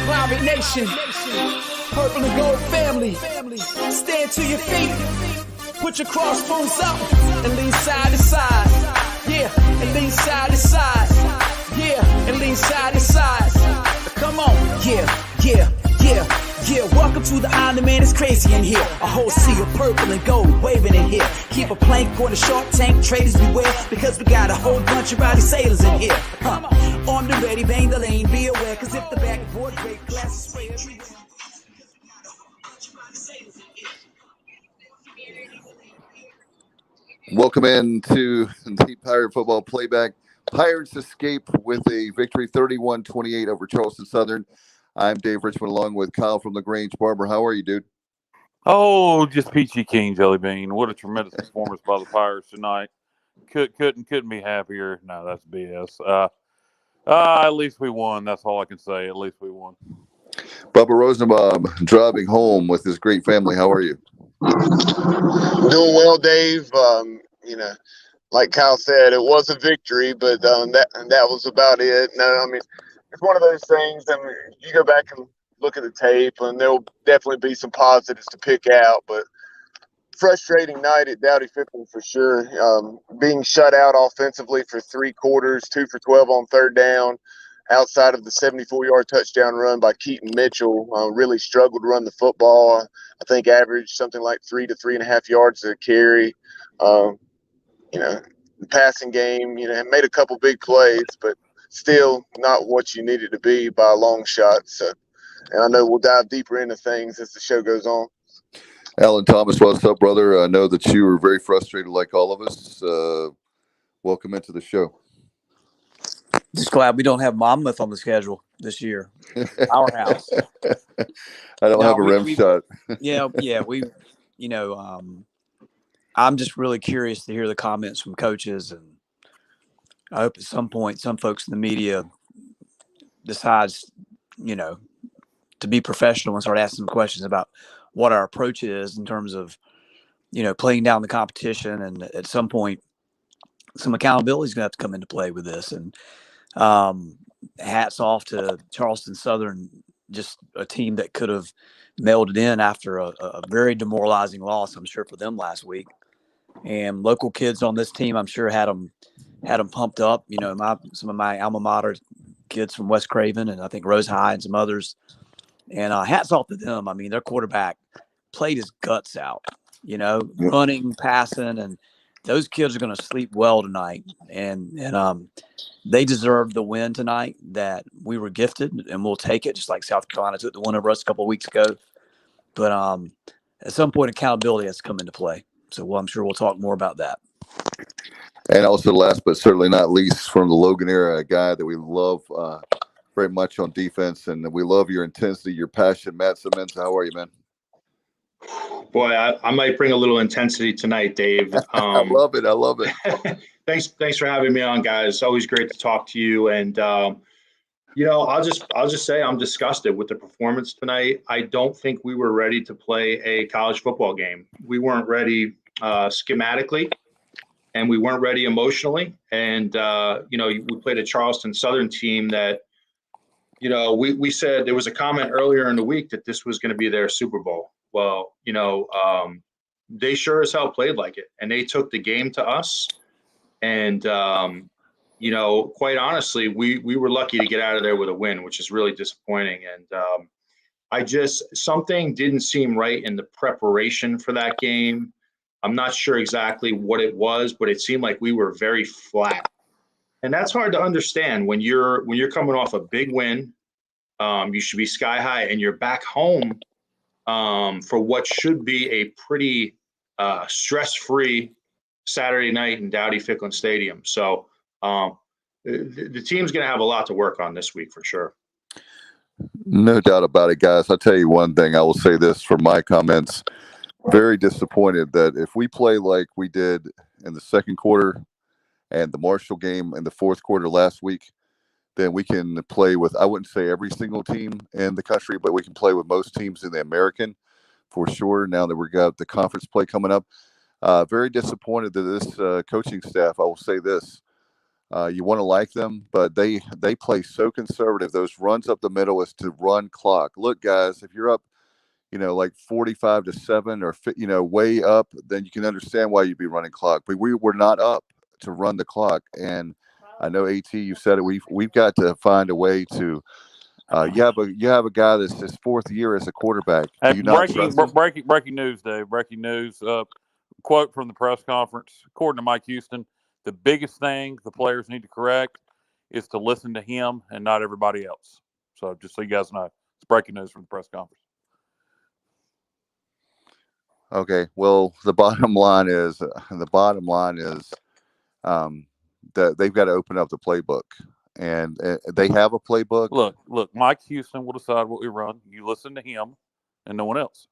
Private Nation, Purple and Gold family. Stand to your feet. Put your crossbones up and lean side to side. Yeah, and lean side to side. Yeah, and lean side to side. Come on. Yeah. Welcome to the island, man. It's crazy in here. A whole sea of purple and gold waving in here. Keep a plank on the shark tank, traders beware, because we got a whole bunch of rowdy sailors in here. Armed and ready, bang the lane, be aware, because if the backboard break, glasses spray everywhere. Welcome in to the Pirate Football Playback. Pirates escape with a victory 31-28 over Charleston Southern. I'm Dave Richmond along with Kyle from LaGrange. Barber, how are you, dude? Oh, just peachy keen, jelly bean. What a tremendous performance by the Pirates tonight. Couldn't be happier. No, that's BS. At least we won. That's all I can say. At least we won. Bubba Rosenbaum driving home with his great family. How are you? Doing well, Dave. Like Kyle said, it was a victory, but that was about it. No, I mean, it's one of those things. I mean, you go back and look at the tape, and there will definitely be some positives to pick out. But frustrating night at Dowdy Ficklen for sure. Being shut out offensively for 3 quarters, 2 for 12 on third down, outside of the 74-yard touchdown run by Keaton Mitchell. Really struggled to run the football. I think averaged something like 3 to 3.5 yards a carry. The passing game, made a couple big plays, but still not what you needed to be by a long shot. So, and I know we'll dive deeper into things as the show goes on. Alan Thomas, what's up, brother? I know that you were very frustrated like all of us. Welcome into the show. Just glad we don't have Monmouth on the schedule this year. Our house. I don't have a rim shot. I'm just really curious to hear the comments from coaches, and I hope at some point some folks in the media decides, to be professional and start asking questions about what our approach is in terms of, playing down the competition. And at some point, some accountability is going to have to come into play with this. And hats off to Charleston Southern, just a team that could have mailed it in after a very demoralizing loss, I'm sure, for them last week. And local kids on this team, I'm sure, had them pumped up. Some of my alma mater kids from West Craven, and I think Rose High and some others. And hats off to them. I mean, their quarterback played his guts out, running, passing, and those kids are going to sleep well tonight. And they deserve the win tonight that we were gifted, and we'll take it, just like South Carolina took the one over us a couple of weeks ago. But at some point, accountability has to come into play. So I'm sure we'll talk more about that. And also, last but certainly not least, from the Logan era, a guy that we love very much on defense, and we love your intensity, your passion. Matt Simmons, how are you, man? Boy, I might bring a little intensity tonight, Dave. I love it. Thanks for having me on, guys. It's always great to talk to you. And I'll just say I'm disgusted with the performance tonight. I don't think we were ready to play a college football game. We weren't ready schematically, and we weren't ready emotionally. And we played a Charleston Southern team that, we said there was a comment earlier in the week that this was going to be their Super Bowl. Well, they sure as hell played like it, and they took the game to us. And, quite honestly, we were lucky to get out of there with a win, which is really disappointing. And something didn't seem right in the preparation for that game. I'm not sure exactly what it was, but it seemed like we were very flat. And that's hard to understand when you're coming off a big win. You should be sky high, and you're back home for what should be a pretty stress-free Saturday night in Dowdy Ficklen Stadium. So the team's going to have a lot to work on this week for sure. No doubt about it, guys. I'll tell you one thing. I will say this for my comments. Very disappointed that if we play like we did in the second quarter and the Marshall game in the fourth quarter last week, then we can play with, I wouldn't say every single team in the country, but we can play with most teams in the American for sure. Now that we've got the conference play coming up, very disappointed that this coaching staff, I will say this, You want to like them, but they play so conservative. Those runs up the middle is to run clock. Look, guys, if you're up, like 45-7 or, way up, then you can understand why you'd be running clock. But we were not up to run the clock. And I know AT, you said it. We've got to find a way to. You have a guy that's his fourth year as a quarterback. Do you not trust him? Breaking news, Dave. Breaking news. Quote from the press conference. According to Mike Houston, the biggest thing the players need to correct is to listen to him and not everybody else. So just so you guys know, it's breaking news from the press conference. Okay. Well, the bottom line is that they've got to open up the playbook, and they have a playbook. Look. Mike Houston will decide what we run. You listen to him, and no one else.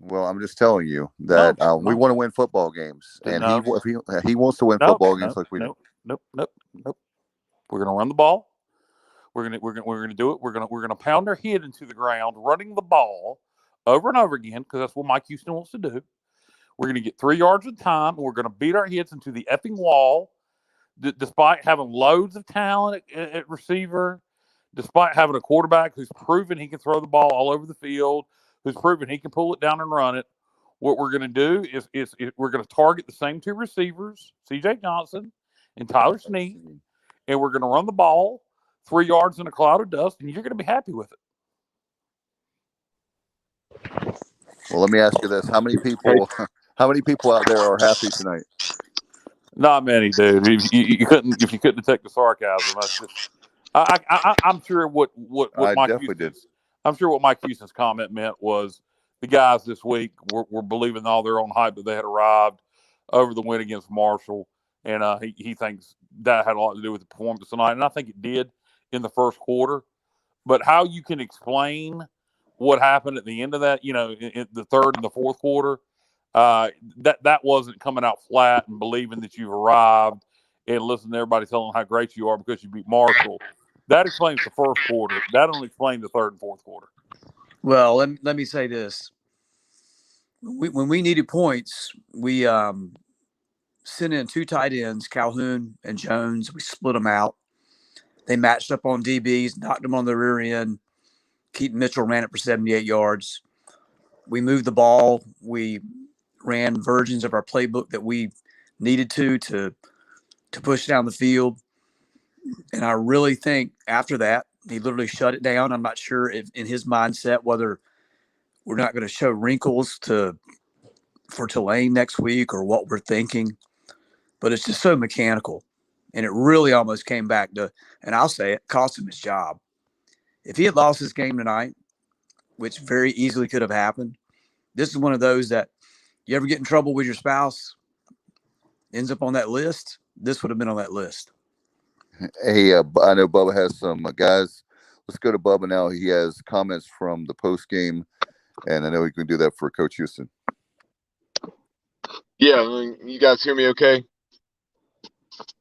Well, I'm just telling you that we want to win football games, and he wants to win football games like we do. Nope. We're gonna run the ball. We're gonna do it. We're gonna pound our head into the ground, running the ball over and over again, because that's what Mike Houston wants to do. We're gonna get 3 yards at a time, and we're gonna beat our heads into the effing wall, despite having loads of talent at receiver, despite having a quarterback who's proven he can throw the ball all over the field, who's proven he can pull it down and run it. What we're going to do is we're going to target the same 2 receivers, C.J. Johnson and Tyler Snead, and we're going to run the ball 3 yards in a cloud of dust, and you're going to be happy with it. Well, let me ask you this: how many people out there are happy tonight? Not many, dude. If you couldn't detect the sarcasm, that's just. I'm sure what I'm sure what Mike Houston's comment meant was the guys this week were believing all their own hype that they had arrived over the win against Marshall, and he thinks that had a lot to do with the performance tonight, and I think it did in the first quarter. But how you can explain what happened at the end of that, in the third and the fourth quarter, that wasn't coming out flat and believing that you've arrived and listening to everybody telling how great you are because you beat Marshall. That explains the first quarter. That don't explain the third and fourth quarter. Well, let me say this. When we needed points, we sent in 2 tight ends, Calhoun and Jones. We split them out. They matched up on DBs, knocked them on the rear end. Keaton Mitchell ran it for 78 yards. We moved the ball. We ran versions of our playbook that we needed to push down the field. And I really think after that, he literally shut it down. I'm not sure if in his mindset whether we're not going to show wrinkles for Tulane next week or what we're thinking. But it's just so mechanical. And it really almost came back to, and I'll say it, cost him his job. If he had lost this game tonight, which very easily could have happened, this is one of those that you ever get in trouble with your spouse, ends up on that list, this would have been on that list. Hey, I know Bubba has some guys. Let's go to Bubba now. He has comments from the post game, and I know he can do that for Coach Houston. Yeah, you guys hear me okay?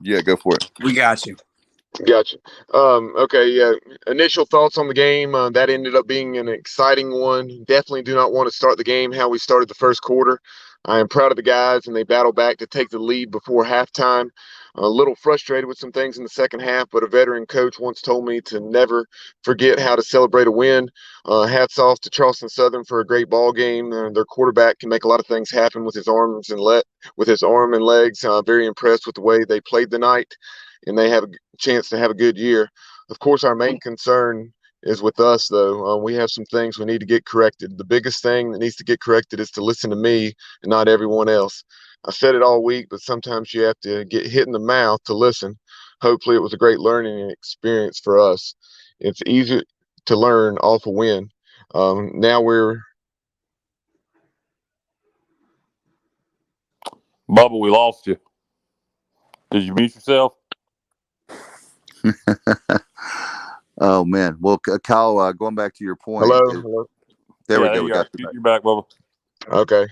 Yeah, go for it. We got you. Gotcha. Okay, yeah. Initial thoughts on the game. That ended up being an exciting one. Definitely do not want to start the game how we started the first quarter. I am proud of the guys, and they battled back to take the lead before halftime. A little frustrated with some things in the second half, but a veteran coach once told me to never forget how to celebrate a win. Hats off to Charleston Southern for a great ball game. Their quarterback can make a lot of things happen with his arms and with his arm and legs. Very impressed with the way they played tonight, and they have a chance to have a good year. Of course, our main concern is with us, though. We have some things we need to get corrected. The biggest thing that needs to get corrected is to listen to me and not everyone else. I said it all week, but sometimes you have to get hit in the mouth to listen. Hopefully it was a great learning experience for us. It's easy to learn off a win. Now we're Bubba, we lost you. Did you mute yourself? Oh, man. Well, Kyle, going back to your point. Hello. There we go. You're back, Bubba. Okay.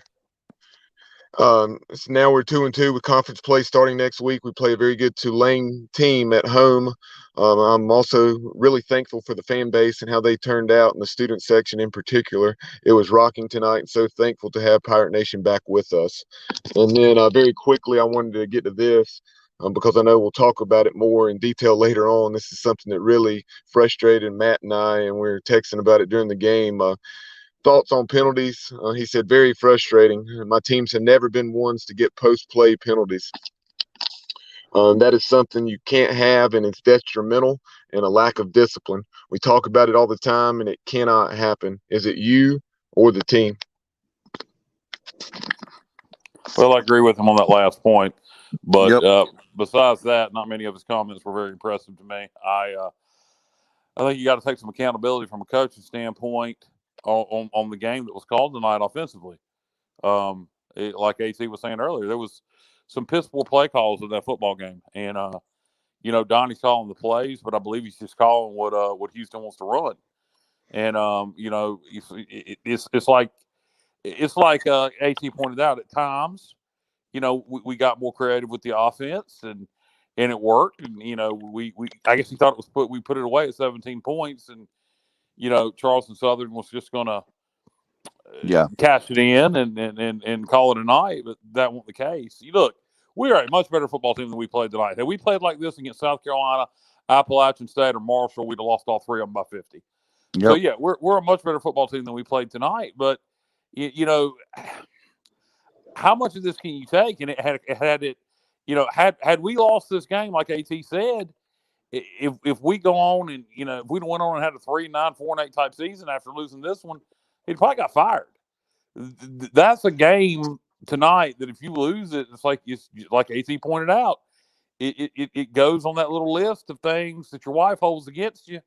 So now we're 2-2 with conference play starting next week. We play a very good Tulane team at home. I'm also really thankful for the fan base and how they turned out in the student section in particular. It was rocking tonight, and so thankful to have Pirate Nation back with us. And then very quickly, I wanted to get to this. because I know we'll talk about it more in detail later on. This is something that really frustrated Matt and I, and we were texting about it during the game. Thoughts on penalties? He said, very frustrating. My teams have never been ones to get post-play penalties. That is something you can't have, and it's detrimental and a lack of discipline. We talk about it all the time, and it cannot happen. Is it you or the team? Well, I agree with him on that last point. But Yep. besides that, not many of his comments were very impressive to me. I think you got to take some accountability from a coaching standpoint on the game that was called tonight offensively. Like AC was saying earlier, there was some piss poor play calls in that football game, and Donnie's calling the plays, but I believe he's just calling what Houston wants to run. And it's like AT pointed out at times. We got more creative with the offense, and it worked. And we I guess he thought it was we put it away at 17 points, and Charleston Southern was just going to cash it in and call it a night. But that wasn't the case. Look, we are a much better football team than we played tonight. Had we played like this against South Carolina, Appalachian State, or Marshall, we'd have lost all three of them by 50. Yep. So yeah, we're a much better football team than we played tonight. But how much of this can you take? And had we lost this game, like AT said, if we go on and if we went on and had a 3-9, 4-8 type season after losing this one, he'd probably got fired. That's a game tonight that if you lose it, it's like AT pointed out, it goes on that little list of things that your wife holds against you.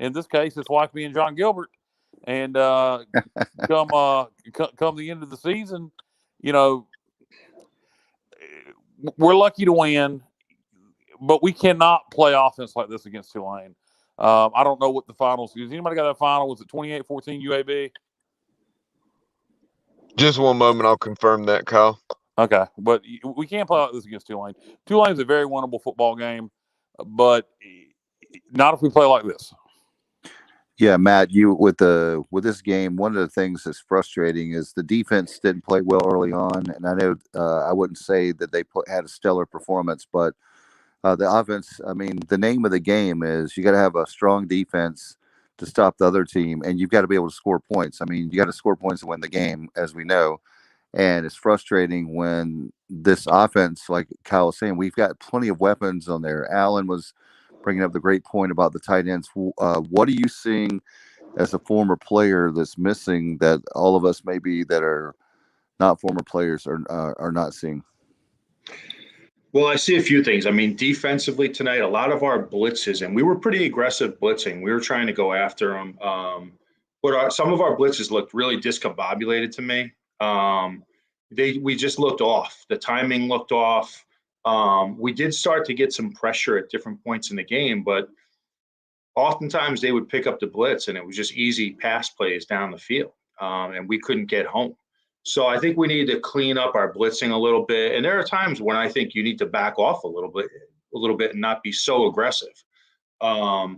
In this case, his wife being John Gilbert, and come the end of the season, we're lucky to win, but we cannot play offense like this against Tulane. I don't know what the finals is. Anybody got that final? Was it 28-14 UAB? Just one moment. I'll confirm that, Kyle. Okay, but we can't play like this against Tulane. Tulane's a very winnable football game, but not if we play like this. Yeah, Matt, with this game, one of the things that's frustrating is the defense didn't play well early on, and I know I wouldn't say that they had a stellar performance, but the offense. I mean, the name of the game is you got to have a strong defense to stop the other team, and you've got to be able to score points. I mean, you got to score points to win the game, as we know, and it's frustrating when this offense, like Kyle was saying, we've got plenty of weapons on there. Allen was bringing up the great point about the tight ends. What are you seeing as a former player that's missing that all of us maybe that are not former players are not seeing? Well, I see a few things. I mean, defensively tonight, a lot of our blitzes, and we were pretty aggressive blitzing. We were trying to go after them. But some of our blitzes looked really discombobulated to me. We just looked off. The timing looked off. We did start to get some pressure at different points in the game, but oftentimes they would pick up the blitz and it was just easy pass plays down the field, and we couldn't get home. So I think we need to clean up our blitzing a little bit. And there are times when I think you need to back off a little bit and not be so aggressive. But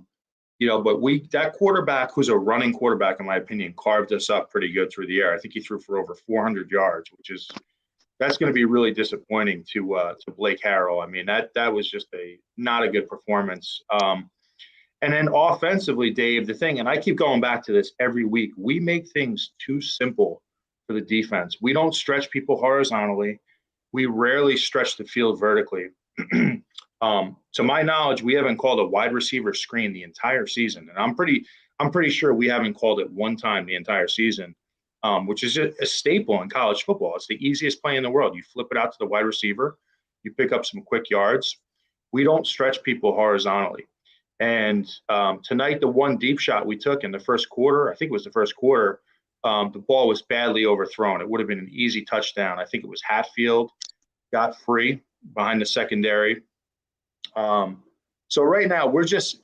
that quarterback, who's a running quarterback, in my opinion, carved us up pretty good through the air. I think he threw for over 400 yards, that's going to be really disappointing to Blake Harrell. I mean, that was just not a good performance. And then offensively, Dave, the thing, and I keep going back to this every week, we make things too simple for the defense. We don't stretch people horizontally. We rarely stretch the field vertically. To my knowledge, we haven't called a wide receiver screen the entire season, and I'm pretty sure we haven't called it one time the entire season. Which is a staple in college football. It's the easiest play in the world. You flip it out to the wide receiver, you pick up some quick yards. We don't stretch people horizontally. And tonight, the one deep shot we took in the first quarter, I think it was the first quarter, the ball was badly overthrown. It would have been an easy touchdown. I think it was Hatfield, got free behind the secondary. So right now, we're just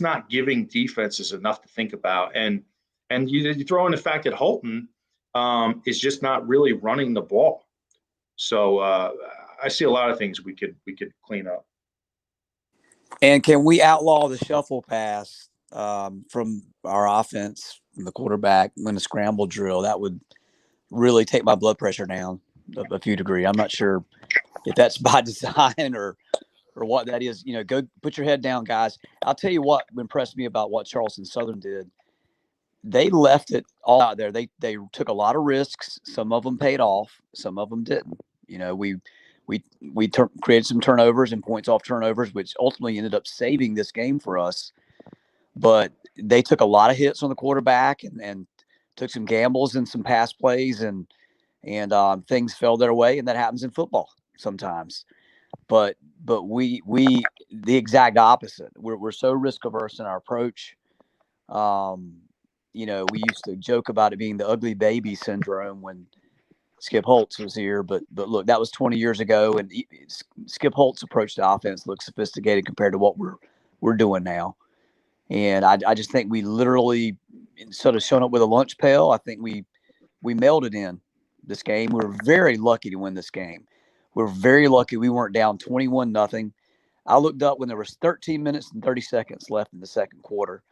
not giving defenses enough to think about. And you throw in the fact that Holton is just not really running the ball. So I see a lot of things we could clean up. And can we outlaw the shuffle pass from our offense, from the quarterback, when a scramble drill? That would really take my blood pressure down a few degrees. I'm not sure if that's by design or what that is, go put your head down, guys. I'll tell you what impressed me about what Charleston Southern did. They left it all out there. They took a lot of risks. Some of them paid off. Some of them didn't. We created some turnovers and points off turnovers, which ultimately ended up saving this game for us. But they took a lot of hits on the quarterback and took some gambles and some pass plays, and things fell their way, and that happens in football sometimes. But we the exact opposite. We're so risk averse in our approach. We used to joke about it being the ugly baby syndrome when Skip Holtz was here, but look, that was 20 years ago, and Skip Holtz' approach to offense looks sophisticated compared to what we're doing now. And I just think we literally, instead of showing up with a lunch pail, I think we mailed it in this game. We were very lucky to win this game. We're very lucky we weren't down 21-0. I looked up when there was 13 minutes and 30 seconds left in the second quarter.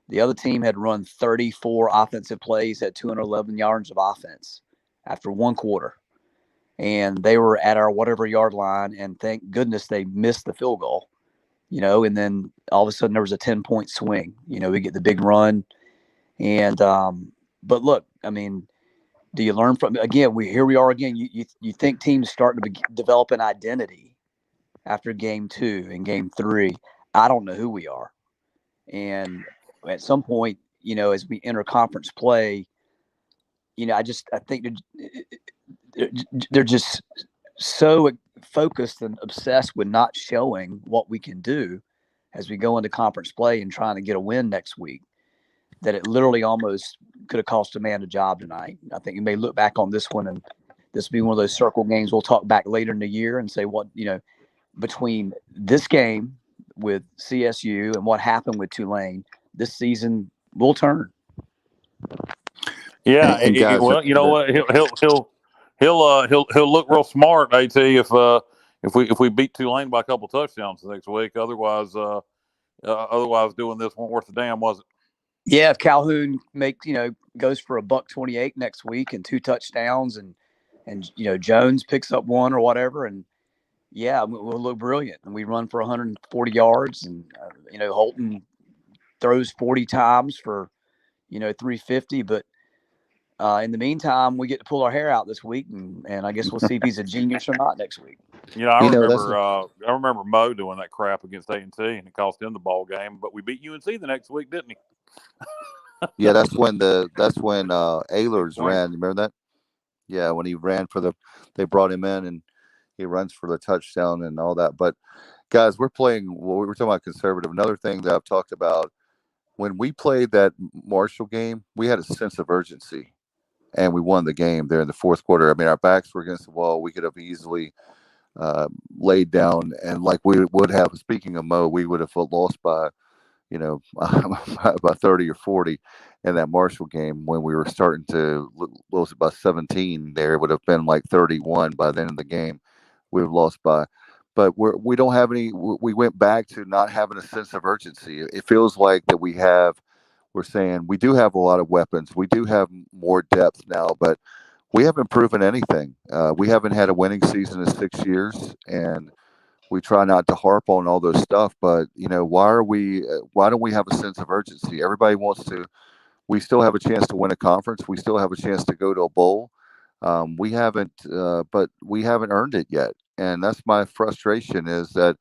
The other team had run 34 offensive plays, had 211 yards of offense after one quarter. And they were at our whatever yard line, and thank goodness they missed the field goal, and then all of a sudden there was a 10-point swing. We get the big run. And but look, I mean, do you learn from again? Here we are again. You think teams starting to develop an identity after game 2 and game 3. I don't know who we are. And at some point, as we enter conference play, I think they're just so focused and obsessed with not showing what we can do as we go into conference play and trying to get a win next week, that it literally almost could have cost a man a job tonight. I think you may look back on this one, and this will be one of those circle games we'll talk back later in the year and say what, between this game with CSU and what happened with Tulane, this season will turn. Yeah, And guys, well, you know what? He'll look real smart, AT, if we beat Tulane by a couple touchdowns next week. Otherwise, doing this won't worth a damn, was it? Yeah, if Calhoun goes for $128 next week and 2 touchdowns, and Jones picks up 1 or whatever, and yeah, we'll look brilliant. And we run for 140 yards, and Holton throws 40 times for 350. But in the meantime, we get to pull our hair out this week, and I guess we'll see if he's a genius or not next week. I remember Mo doing that crap against A&T, and it cost him the ball game. But we beat UNC the next week, didn't he? Yeah, that's when Ehlers ran. Remember that? Yeah, when he ran they brought him in and he runs for the touchdown and all that. But guys, we're talking about conservative. Another thing that I've talked about, when we played that Marshall game, we had a sense of urgency, and we won the game there in the fourth quarter. I mean, our backs were against the wall. We could have easily laid down, and like we would have. Speaking of Mo, we would have lost by by 30 or 40 in that Marshall game. When we were starting to lose by 17, there would have been like 31 by the end of the game. We have lost by, but we don't have any. We went back to not having a sense of urgency. It feels like that we're saying we do have a lot of weapons. We do have more depth now, but we haven't proven anything. We haven't had a winning season in 6 years, and we try not to harp on all those stuff. But why don't we have a sense of urgency? Everybody wants to. We still have a chance to win a conference. We still have a chance to go to a bowl. We haven't, but we haven't earned it yet, and that's my frustration. Is that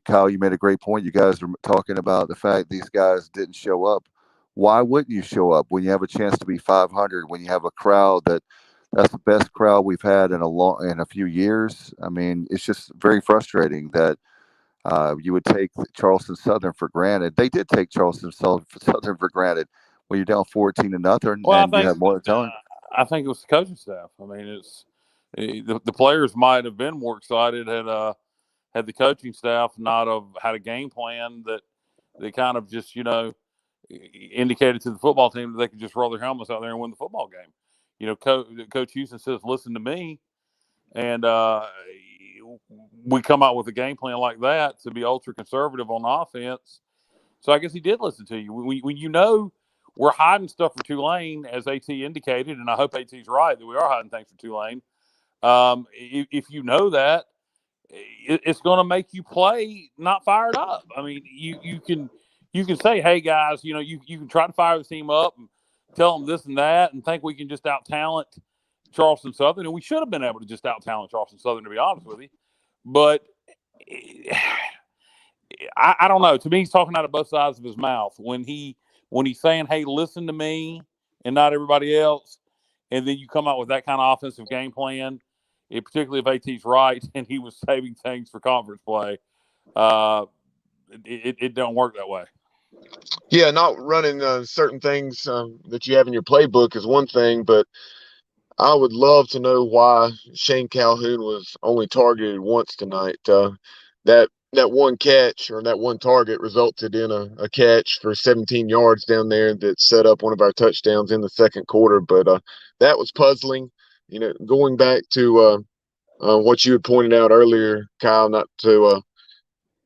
Kyle, you made a great point. You guys are talking about the fact these guys didn't show up. Why wouldn't you show up when you have a chance to be 500? When you have a crowd that's the best crowd we've had in a few years. I mean, it's just very frustrating that you would take Charleston Southern for granted. They did take Charleston Southern for granted when you're down 14-0, Well, and you have more time. I think it was the coaching staff. I mean, it's the players might have been more excited had the coaching staff not have had a game plan that they kind of just indicated to the football team that they could just roll their helmets out there and win the football game. Coach Houston says, "Listen to me," and we come out with a game plan like that to be ultra conservative on offense. So I guess he did listen to you. When we're hiding stuff for Tulane, as AT indicated, and I hope AT's right that we are hiding things for Tulane. If you know that, it's going to make you play not fired up. I mean, you can say, hey guys, you can try to fire the team up and tell them this and that, and think we can just out talent Charleston Southern, and we should have been able to just out talent Charleston Southern, to be honest with you. But I don't know. To me, he's talking out of both sides of his mouth when he's saying, "Hey, listen to me," and not everybody else, and then you come out with that kind of offensive game plan. Particularly if AT's right and he was saving things for conference play, it don't work that way. Yeah, not running certain things that you have in your playbook is one thing, but I would love to know why Shane Calhoun was only targeted once tonight. That one catch or that one target resulted in a catch for 17 yards down there that set up one of our touchdowns in the second quarter. But that was puzzling. Going back to what you had pointed out earlier, Kyle, not to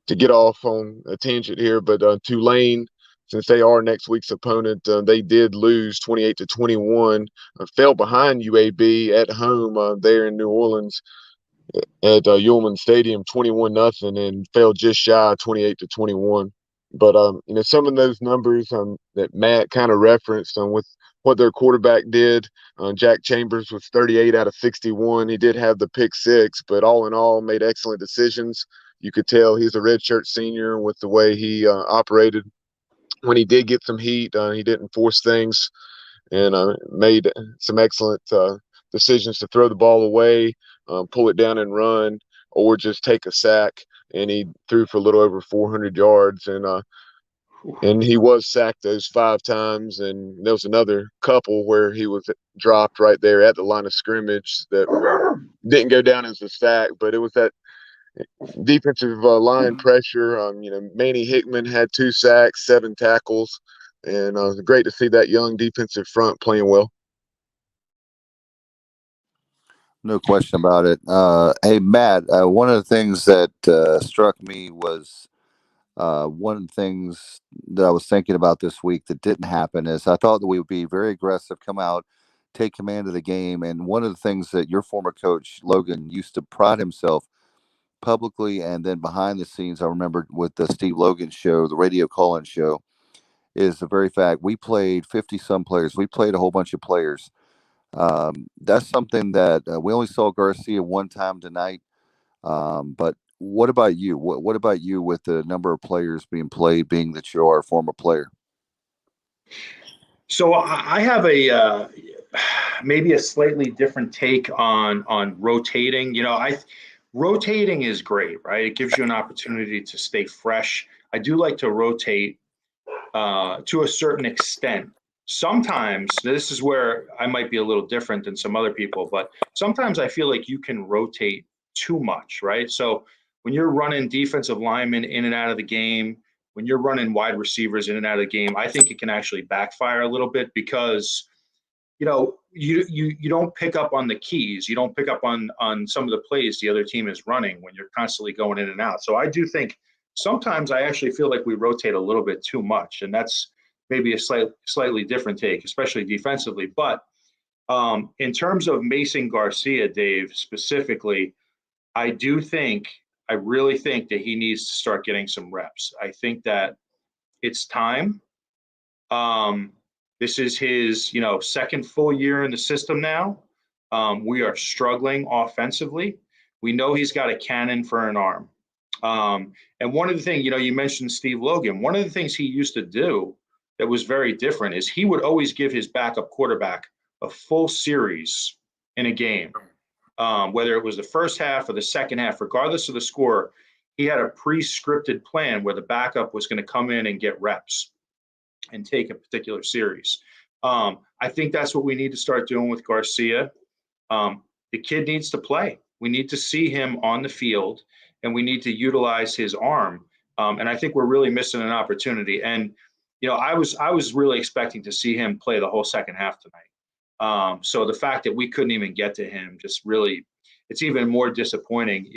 get off on a tangent here, but Tulane, since they are next week's opponent, they did lose 28-21, fell behind UAB at home there in New Orleans at Ullman Stadium, 21-0, and fell just shy of 28-21. But some of those numbers that Matt kind of referenced with what their quarterback did. Jack Chambers was 38 out of 61. He did have the pick six, but all in all, made excellent decisions. You could tell he's a redshirt senior with the way he operated. When he did get some heat, he didn't force things and made some excellent decisions to throw the ball away, pull it down and run, or just take a sack. And he threw for a little over 400 yards. And he was sacked those 5 times. And there was another couple where he was dropped right there at the line of scrimmage that didn't go down as a sack, but it was that defensive line pressure. Manny Hickman had 2 sacks, 7 tackles, and great to see that young defensive front playing well. No question about it. Hey, Matt, one of the things that struck me was one of the things that I was thinking about this week that didn't happen is I thought that we would be very aggressive, come out, take command of the game. And one of the things that your former coach, Logan, used to pride himself publicly and then behind the scenes, I remember with the Steve Logan show, the radio call-in show, is the very fact we played 50-some players. We played a whole bunch of players. That's something that we only saw Garcia one time tonight. But what about you? What about you with the number of players being played, being that you are a former player? So I have a maybe a slightly different take on rotating. Rotating is great, right? It gives you an opportunity to stay fresh. I do like to rotate to a certain extent. Sometimes, this is where I might be a little different than some other people, but sometimes I feel like you can rotate too much, right? So when you're running defensive linemen in and out of the game, when you're running wide receivers in and out of the game, I think it can actually backfire a little bit because you don't pick up on the keys. You don't pick up on some of the plays the other team is running when you're constantly going in and out. So I do think sometimes I actually feel like we rotate a little bit too much, and that's maybe a slightly different take, especially defensively. But in terms of Mason Garcia, Dave, specifically, I really think that he needs to start getting some reps. I think that it's time. This is his, second full year in the system now. We are struggling offensively. We know he's got a cannon for an arm. And one of the things, you mentioned Steve Logan. One of the things he used to do that was very different is he would always give his backup quarterback a full series in a game. Whether it was the first half or the second half, regardless of the score, he had a pre-scripted plan where the backup was going to come in and get reps and take a particular series. I think that's what we need to start doing with Garcia. The kid needs to play. We need to see him on the field, and we need to utilize his arm. And I think we're really missing an opportunity. And I was really expecting to see him play the whole second half tonight. So the fact that we couldn't even get to him just really, it's even more disappointing,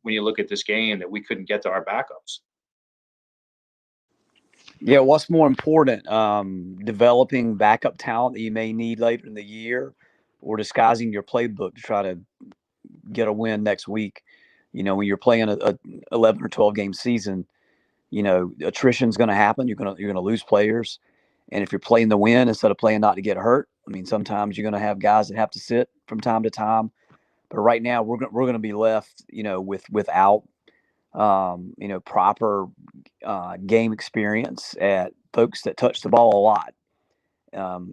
when you look at this game that we couldn't get to our backups. Yeah, what's more important, developing backup talent that you may need later in the year, disguising your playbook to try to get a win next week. When you're playing a 11 or 12 game season, attrition's going to happen. You're going to lose players. And if you're playing to win instead of playing not to get hurt, I mean, sometimes you're going to have guys that have to sit from time to time. But right now we're going to be left, without, proper game experience at folks that touch the ball a lot.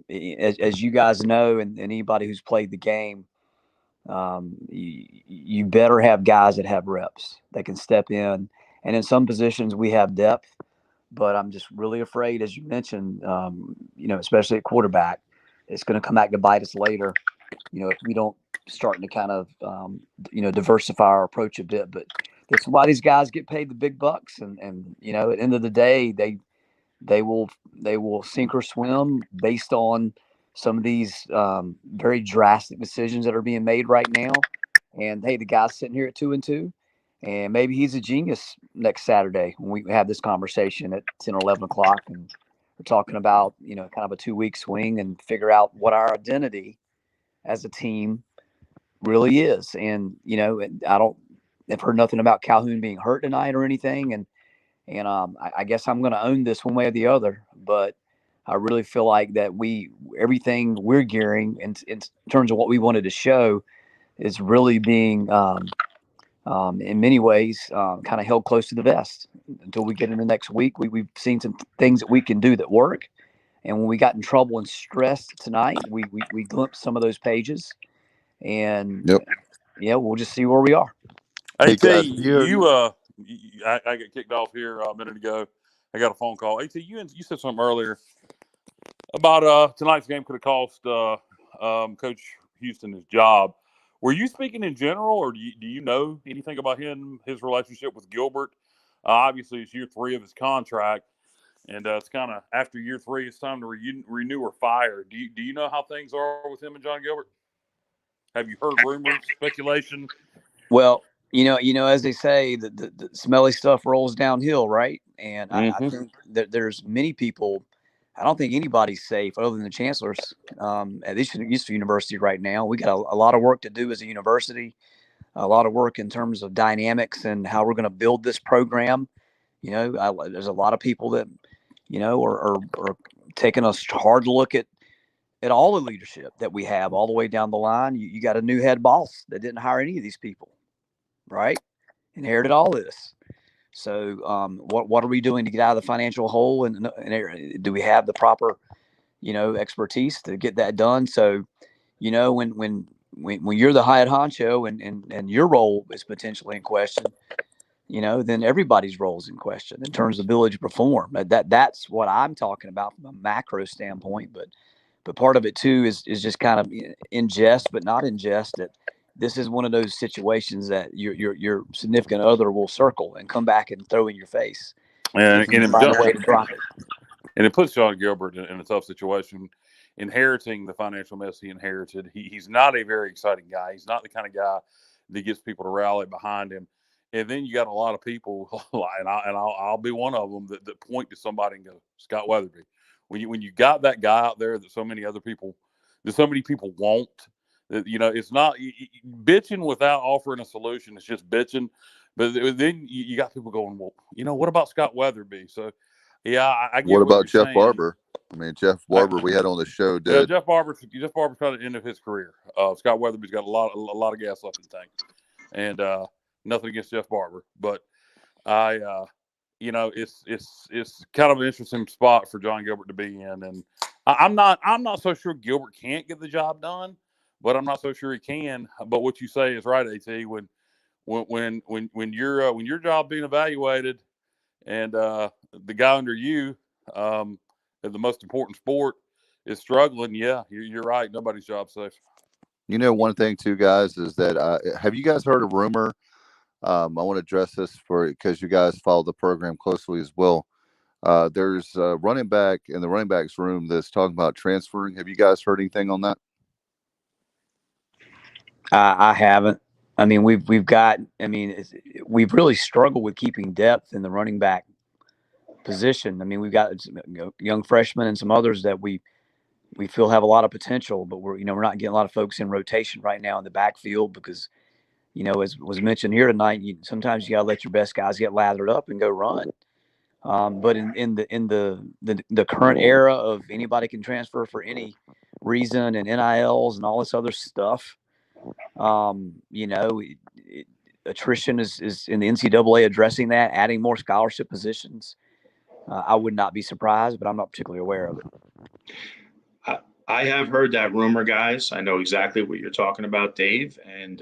As you guys know, and anybody who's played the game, you better have guys that have reps that can step in. And in some positions we have depth, but I'm just really afraid, as you mentioned, especially at quarterback, it's going to come back to bite us later. If we don't start to kind of, diversify our approach a bit. But that's why these guys get paid the big bucks. And at the end of the day, they will sink or swim based on some of these very drastic decisions that are being made right now. And hey, the guy's sitting here at 2-2, and maybe he's a genius next Saturday when we have this conversation at 10 or 11 o'clock, and we're talking about kind of a 2-week swing and figure out what our identity as a team really is. And I've heard nothing about Calhoun being hurt tonight or anything, and I guess I'm going to own this one way or the other, but I really feel like that everything we're gearing in terms of what we wanted to show is really being, in many ways, kind of held close to the vest until we get into next week. We've seen some things that we can do that work. And when we got in trouble and stressed tonight, we glimpsed some of those pages, and we'll just see where we are. Hey, guys, I got kicked off here a minute ago. I got a phone call. AT, you said something earlier about tonight's game could have cost Coach Houston his job. Were you speaking in general, or do you know anything about his relationship with Gilbert? Obviously, it's year 3 of his contract, and it's kind of after year 3, it's time to renew or fire. Do you know how things are with him and John Gilbert? Have you heard rumors, speculation? Well, as they say, the smelly stuff rolls downhill, right? And I think that there's many people. I don't think anybody's safe other than the chancellors at this university right now. We got a lot of work to do as a university, a lot of work in terms of dynamics and how we're going to build this program. There's a lot of people that, are taking a hard look at all the leadership that we have all the way down the line. You got a new head boss that didn't hire any of these people, right? Inherited all this. So what are we doing to get out of the financial hole? And do we have the proper, expertise to get that done? So, when you're the head honcho and your role is potentially in question, then everybody's role is in question in terms of ability to perform. That's what I'm talking about from a macro standpoint. But part of it too is just kind of ingest, but not ingest that. This is one of those situations that your significant other will circle and come back and throw in your face. And find a way to drop it. And it puts John Gilbert in a tough situation, inheriting the financial mess he inherited. He's not a very exciting guy. He's not the kind of guy that gets people to rally behind him. And then you got a lot of people, and I'll be one of them, that point to somebody and go, Scott Weatherby. When you got that guy out there that so many people want. It's not bitching without offering a solution. It's just bitching. But then you got people going, well, what about Scott Weatherby? So, yeah, I get what about Jeff saying. Barber? I mean, Jeff Barber, we had on the show. Yeah, Jeff Barber's trying to end of his career. Scott Weatherby's got a lot of gas left in the tank, and nothing against Jeff Barber, but it's kind of an interesting spot for John Gilbert to be in, and I'm not so sure Gilbert can't get the job done. But I'm not so sure he can. But what you say is right, AT. When your job being evaluated, and the guy under you, in the most important sport, is struggling, yeah, you're right. Nobody's job safe. One thing too, guys, is that have you guys heard a rumor? I want to address this because you guys follow the program closely as well. There's a running back in the running backs room that's talking about transferring. Have you guys heard anything on that? I haven't. I mean, we've really struggled with keeping depth in the running back position. I mean, we've got young freshmen and some others that we we feel have a lot of potential, but we're not getting a lot of folks in rotation right now in the backfield because, as was mentioned here tonight, sometimes you got to let your best guys get lathered up and go run. But in the current era of anybody can transfer for any reason and NILs and all this other stuff, attrition is in the NCAA addressing that, adding more scholarship positions. I would not be surprised, but I'm not particularly aware of it. I have heard that rumor, guys. I know exactly what you're talking about, Dave. And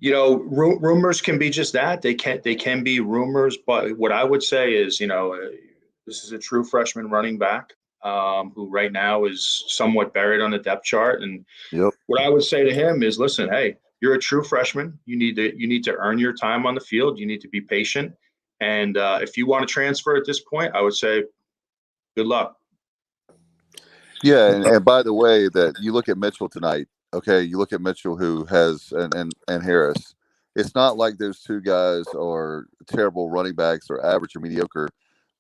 rumors can be just that. They can be rumors. But what I would say is, this is a true freshman running back who right now is somewhat buried on the depth chart. And what I would say to him is, listen, hey, you're a true freshman. You need to earn your time on the field. You need to be patient. And if you want to transfer at this point, I would say, good luck. Yeah, and by the way, that you look at Mitchell tonight. Okay, you look at Mitchell, who has and Harris. It's not like those two guys are terrible running backs or average or mediocre.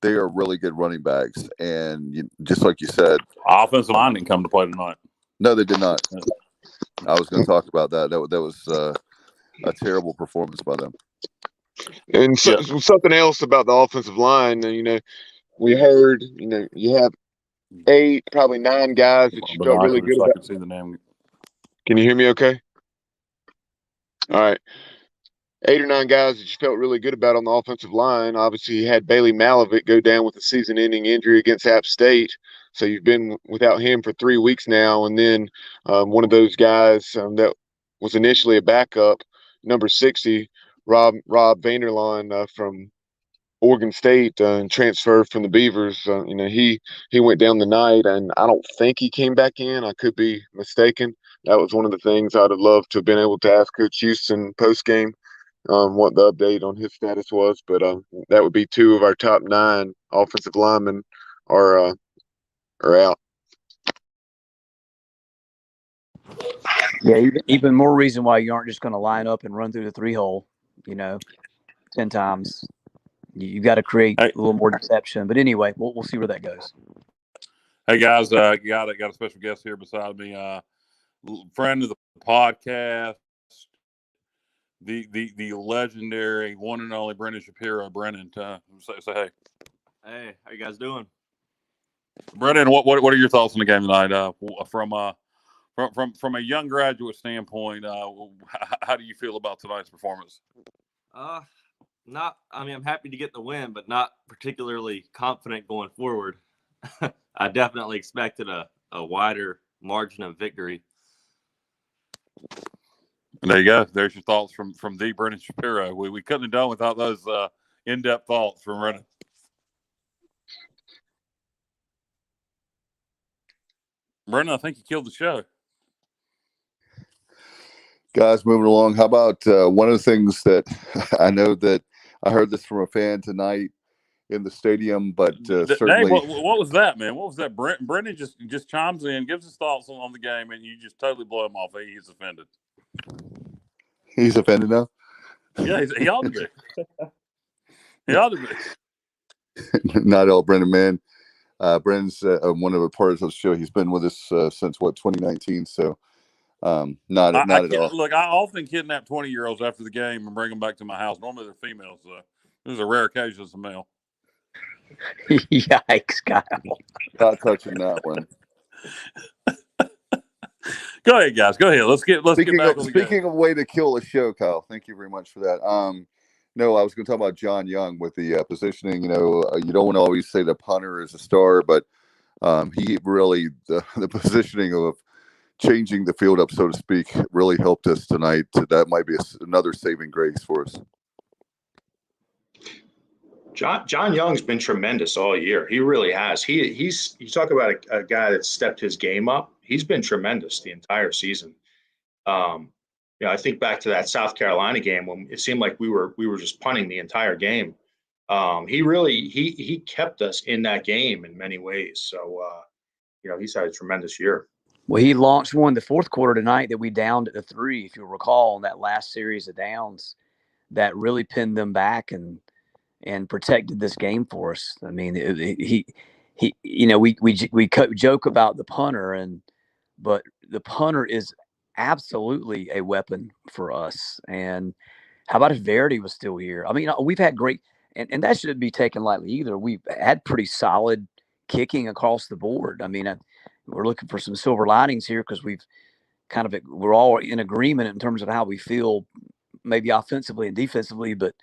They are really good running backs, and just like you said, offensive line didn't come to play tonight. No, they did not. I was going to talk about that. That was a terrible performance by them. And something else about the offensive line, we heard, you have 8, probably 9 guys that you felt really good about. I can see the name. Can you hear me okay? All right. 8 or 9 guys that you felt really good about on the offensive line. Obviously, you had Bailey Malavik go down with a season-ending injury against App State. So you've been without him for 3 weeks now. And then one of those guys that was initially a backup, number 60, Rob Vanderline from Oregon State, transferred from the Beavers. He went down the night, and I don't think he came back in. I could be mistaken. That was one of the things I'd have loved to have been able to ask Coach Houston post-game what the update on his status was. But that would be 2 of our top 9 offensive linemen are out. Yeah, even more reason why you aren't just going to line up and run through the 3-hole, 10 times. You got to create a little more deception. But anyway, we'll see where that goes. Hey guys, got a special guest here beside me, friend of the podcast, the legendary one and only Brendan Shapiro. Brendan, say hey. Hey, how you guys doing? Brendan, what are your thoughts on the game tonight? From a young graduate standpoint, how do you feel about tonight's performance? I'm happy to get the win, but not particularly confident going forward. I definitely expected a wider margin of victory. And there you go. There's your thoughts from the Brendan Shapiro. We couldn't have done without those in-depth thoughts from Brendan. Brendan, I think you killed the show. Guys, moving along. How about one of the things that I know that I heard this from a fan tonight in the stadium, but certainly. Dave, what was that, man? What was that? Brendan just chimes in, gives his thoughts on the game, and you just totally blow him off. He's offended. He's offended now? Yeah, he ought to be. He ought to be. Not all Brendan, man. Brendan's one of the parts of the show. He's been with us since 2019. So not at all. Look, I often kidnap 20-year-olds after the game and bring them back to my house. Normally they're females. This is a rare occasion as a male. Yikes, Kyle. Not touching that one. Go ahead, guys. Go ahead. Let's get back on the game. Speaking of way to kill a show, Kyle, thank you very much for that. No, I was going to talk about John Young with the positioning. You don't want to always say the punter is a star, but he really the positioning of changing the field up, so to speak, really helped us tonight. That might be another saving grace for us. John Young's been tremendous all year. He really has. You talk about a guy that stepped his game up. He's been tremendous the entire season. I think back to that South Carolina game when it seemed like we were just punting the entire game. He kept us in that game in many ways. So he's had a tremendous year. Well, he launched one in the fourth quarter tonight that we downed at the 3, if you'll recall, in that last series of downs that really pinned them back and protected this game for us. I mean, joke about the punter, but the punter is absolutely a weapon for us. And how about if Verity was still here? I mean, we've had great, and that shouldn't be taken lightly either. We've had pretty solid kicking across the board. I mean, we're looking for some silver linings here because we're all in agreement in terms of how we feel, maybe offensively and defensively. But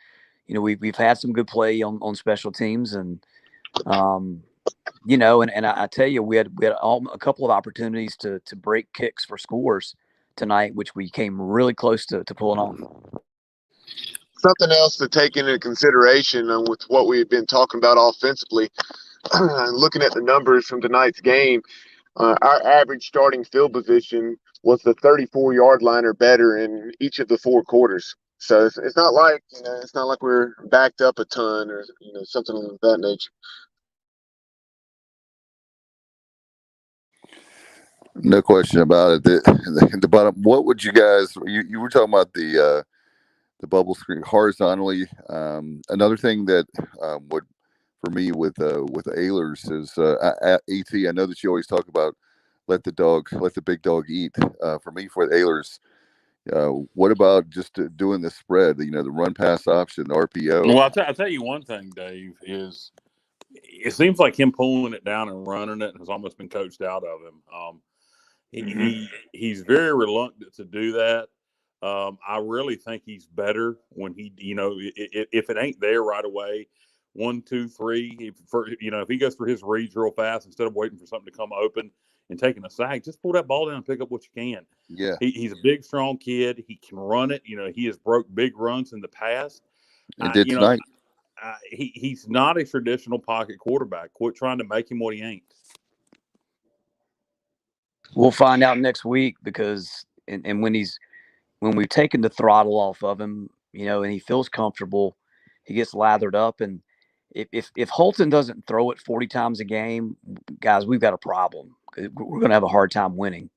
we've had some good play on special teams, and I tell you, we had a couple of opportunities to break kicks for scores tonight, which we came really close to pulling off. Something else to take into consideration with what we've been talking about offensively, looking at the numbers from tonight's game, our average starting field position was the 34-yard line or better in each of the 4 quarters. So it's not like we're backed up a ton or something of that nature. No question about it. The bottom. What would you guys? You were talking about the bubble screen horizontally. Another thing that would for me with Ehlers is AT. I know that you always talk about let the big dog eat. For me, for Ehlers, what about just doing the spread? The run pass option, the RPO. Well, I'll tell you one thing, Dave, is it seems like him pulling it down and running it has almost been coached out of him. He's very reluctant to do that. I really think he's better when if it ain't there right away, 1, 2, 3. If he goes for his reads real fast instead of waiting for something to come open and taking a sack, just pull that ball down and pick up what you can. Yeah, he's a big, strong kid. He can run it. He has broke big runs in the past. And did tonight. He's not a traditional pocket quarterback. Quit trying to make him what he ain't. We'll find out next week because when we've taken the throttle off of him, and he feels comfortable, he gets lathered up. And if Holton doesn't throw it 40 times a game, guys, we've got a problem. We're going to have a hard time winning.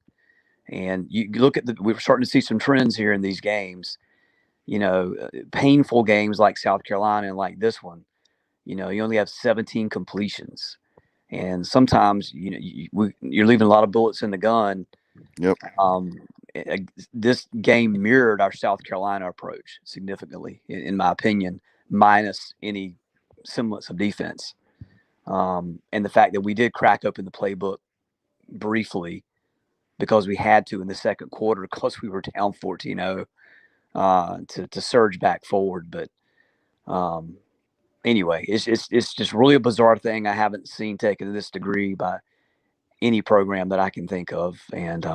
And you look at we're starting to see some trends here in these games, painful games like South Carolina and like this one, you only have 17 completions. And sometimes, you're leaving a lot of bullets in the gun. Yep. This game mirrored our South Carolina approach significantly, in my opinion, minus any semblance of defense. And the fact that we did crack open the playbook briefly because we had to in the second quarter because we were down 14-0 to surge back forward. But anyway, it's just really a bizarre thing I haven't seen taken to this degree by any program that I can think of. And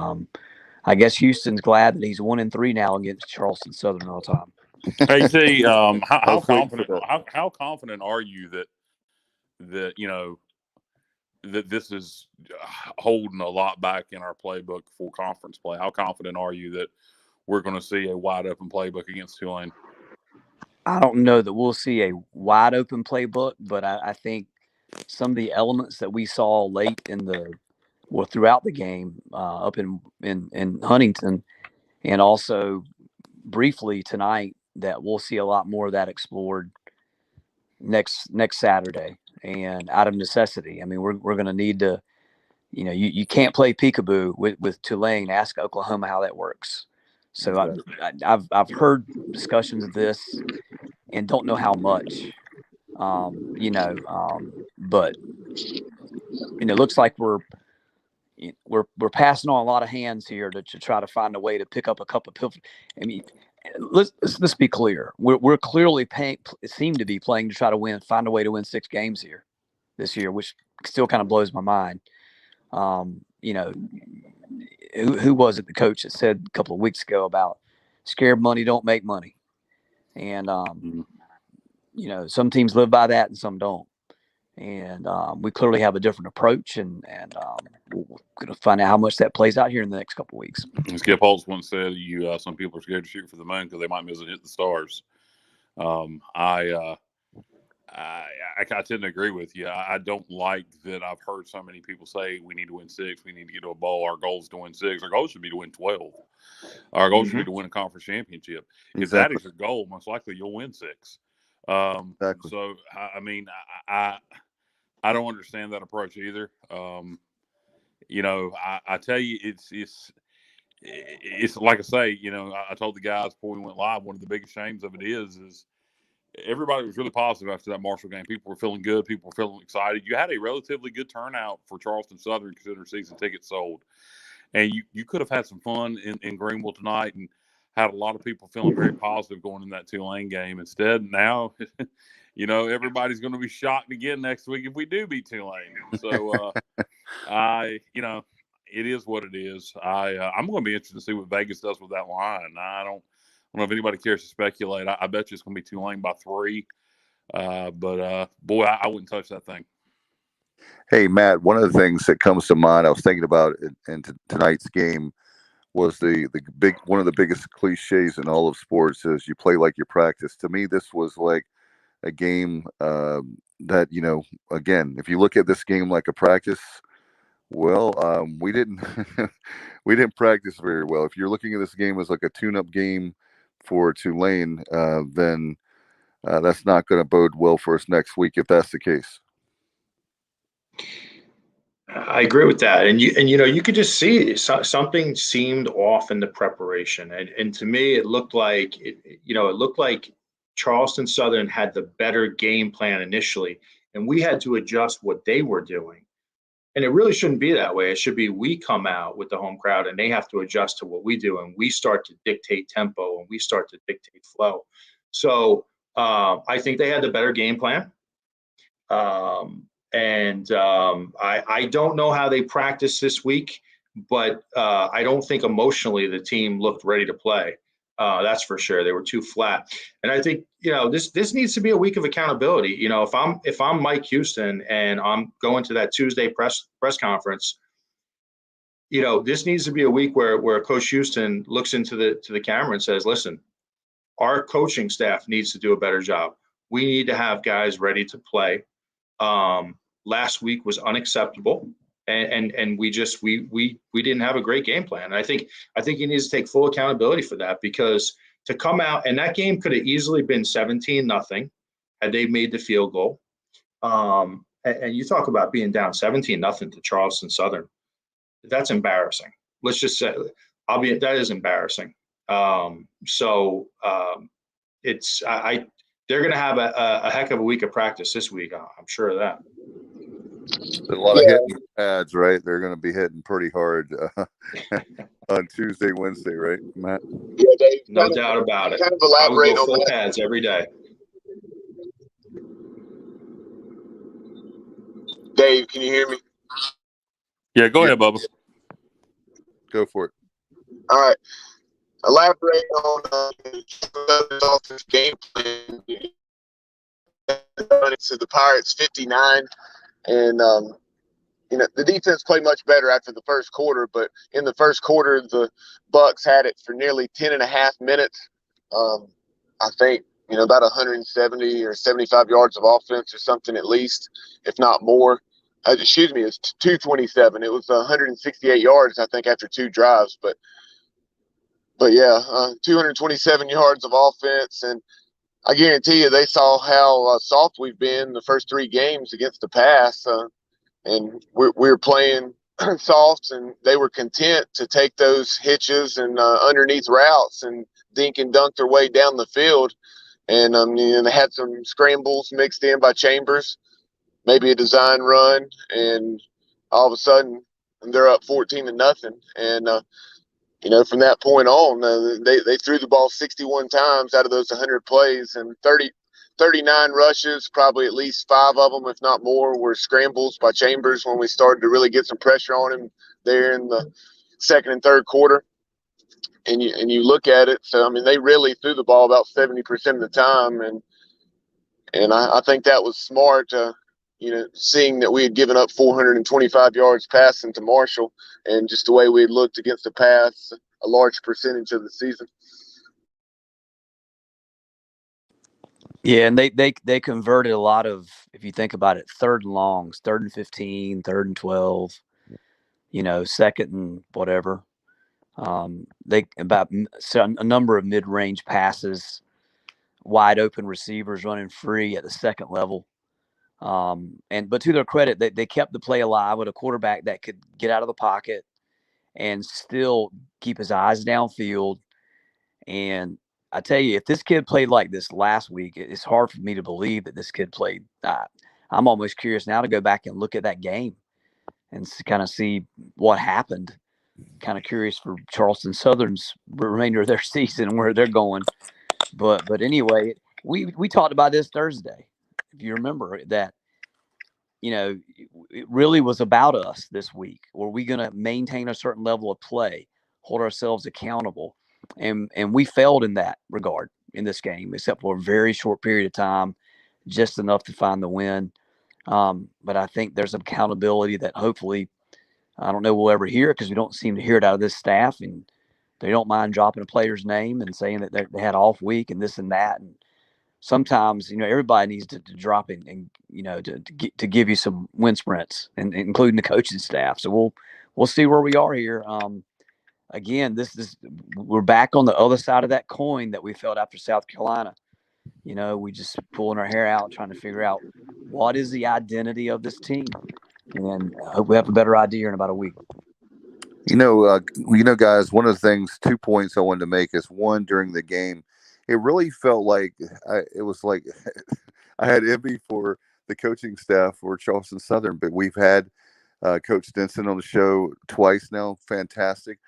I guess Houston's glad that he's 1-3 now against Charleston Southern all the time. Hey, see, how confident are you that this is holding a lot back in our playbook for conference play? How confident are you that we're going to see a wide open playbook against Tulane? I don't know that we'll see a wide open playbook, but I think some of the elements that we saw late throughout the game up in Huntington, and also briefly tonight, that we'll see a lot more of that explored next Saturday. And out of necessity, I mean, we're going to need to, you can't play peekaboo with Tulane. Ask Oklahoma how that works. So I've heard discussions of this and don't know how much, but it looks like we're passing on a lot of hands here to try to find a way to pick up a couple of. I mean, let's be clear. We're clearly seem to be playing to try to find a way to win 6 games here this year, which still kind of blows my mind. Who was it? The coach that said a couple of weeks ago about scared money don't make money, and some teams live by that and some don't. And we clearly have a different approach, and we're going to find out how much that plays out here in the next couple of weeks. Skip Holtz once said, some people are scared to shoot for the moon because they might miss and hit the stars. I tend to agree with you. I don't like that. I've heard so many people say we need to win 6. We need to get to a bowl. Our goal is to win 6. Our goal should be to win 12. Our goal should be to win a conference championship. Exactly. If that is your goal, most likely you'll win 6. Exactly. So, I mean, I don't understand that approach either. I tell you, it's like I say. I told the guys before we went live. One of the biggest shames of it is everybody was really positive after that Marshall game. People were feeling good. People were feeling excited. You had a relatively good turnout for Charleston Southern considering season tickets sold. And you could have had some fun in Greenville tonight and had a lot of people feeling very positive going in that Tulane game. Instead, now, everybody's going to be shocked again next week if we do beat Tulane. So, it is what it is. I'm going to be interested to see what Vegas does with that line. I don't know if anybody cares to speculate. I bet you it's going to be Tulane by 3. But boy, I wouldn't touch that thing. Hey, Matt, one of the things that comes to mind, I was thinking about in tonight's game, was one of the biggest cliches in all of sports is you play like you practice. To me, this was like a game that, again, if you look at this game like a practice, well, we didn't we didn't practice very well. If you're looking at this game as like a tune-up game for Tulane, then that's not going to bode well for us next week if that's the case. I agree with that, and you could just see something seemed off in the preparation, and to me it looked like Charleston Southern had the better game plan initially, and we had to adjust what they were doing, and it really shouldn't be that way. It should be we come out with the home crowd, and they have to adjust to what we do, and we start to dictate tempo, and we start to dictate flow. So I think they had the better game plan. I don't know how they practiced this week, but I don't think emotionally the team looked ready to play. That's for sure. They were too flat. And I think, this needs to be a week of accountability. If I'm Mike Houston and I'm going to that Tuesday press conference, this needs to be a week where Coach Houston looks into the camera and says, listen, our coaching staff needs to do a better job. We need to have guys ready to play. Last week was unacceptable, and we didn't have a great game plan. And I think he needs to take full accountability for that, because to come out and that game could have easily been 17-0 had they made the field goal. And you talk about being down 17-0 to Charleston Southern. That's embarrassing. Let's just say that is embarrassing. They're going to have a heck of a week of practice this week. I'm sure of that. A lot of hitting pads, right? They're going to be hitting pretty hard on Tuesday, Wednesday, right, Matt? Yeah, Dave. No doubt about it. Kind of elaborate I would go on full that. pads every day. Dave, can you hear me? Yeah, go ahead, Bubba. Go for it. All right. Elaborate on the game plan. To the Pirates 59, and the defense played much better after the first quarter, but in the first quarter the Bucs had it for nearly 10.5 minutes. I think about 170 or 75 yards of offense or something at least, if not more. Excuse me, it's 227. It was 168 yards I think after 2 drives, but yeah, 227 yards of offense, and I guarantee you they saw how soft we've been the first 3 games against the pass, and we're playing soft, and they were content to take those hitches and underneath routes and dink and dunk their way down the field. And they had some scrambles mixed in by Chambers, maybe a design run, and all of a sudden they're up 14-0, and from that point on, they threw the ball 61 times out of those 100 plays, and 39 rushes, probably at least 5 of them, if not more, were scrambles by Chambers when we started to really get some pressure on him there in the second and third quarter. And you look at it, so they really threw the ball about 70% of the time, and I think that was smart. Seeing that we had given up 425 yards passing to Marshall, and just the way we had looked against the pass a large percentage of the season. Yeah, and they converted a lot of, if you think about it, 3rd and longs, 3rd and 15, 3rd and 12, 2nd and whatever. They about a number of mid-range passes, wide open receivers running free at the second level. But to their credit, they kept the play alive with a quarterback that could get out of the pocket and still keep his eyes downfield. And I tell you, if this kid played like this last week, it's hard for me to believe that this kid played. I'm almost curious now to go back and look at that game and kind of see what happened. Kind of curious for Charleston Southern's remainder of their season and where they're going. But anyway, we talked about this Thursday, if you remember that. It really was about us this week. Were we going to maintain a certain level of play, hold ourselves accountable? And we failed in that regard in this game, except for a very short period of time, just enough to find the win. But I think there's accountability that hopefully, I don't know we'll ever hear it because we don't seem to hear it out of this staff. And they don't mind dropping a player's name and saying that they had off week and this and that. And sometimes, everybody needs to drop in and to give you some wind sprints, and including the coaching staff. So we'll see where we are here. Again, we're back on the other side of that coin that we felt after South Carolina. We just pulling our hair out, trying to figure out what is the identity of this team, and I hope we have a better idea in about a week. Guys, one of the things, 2 points I wanted to make is one, during the game, it really felt like it was like I had envy for the coaching staff for Charleston Southern, but we've had Coach Denson on the show twice now. Fantastic.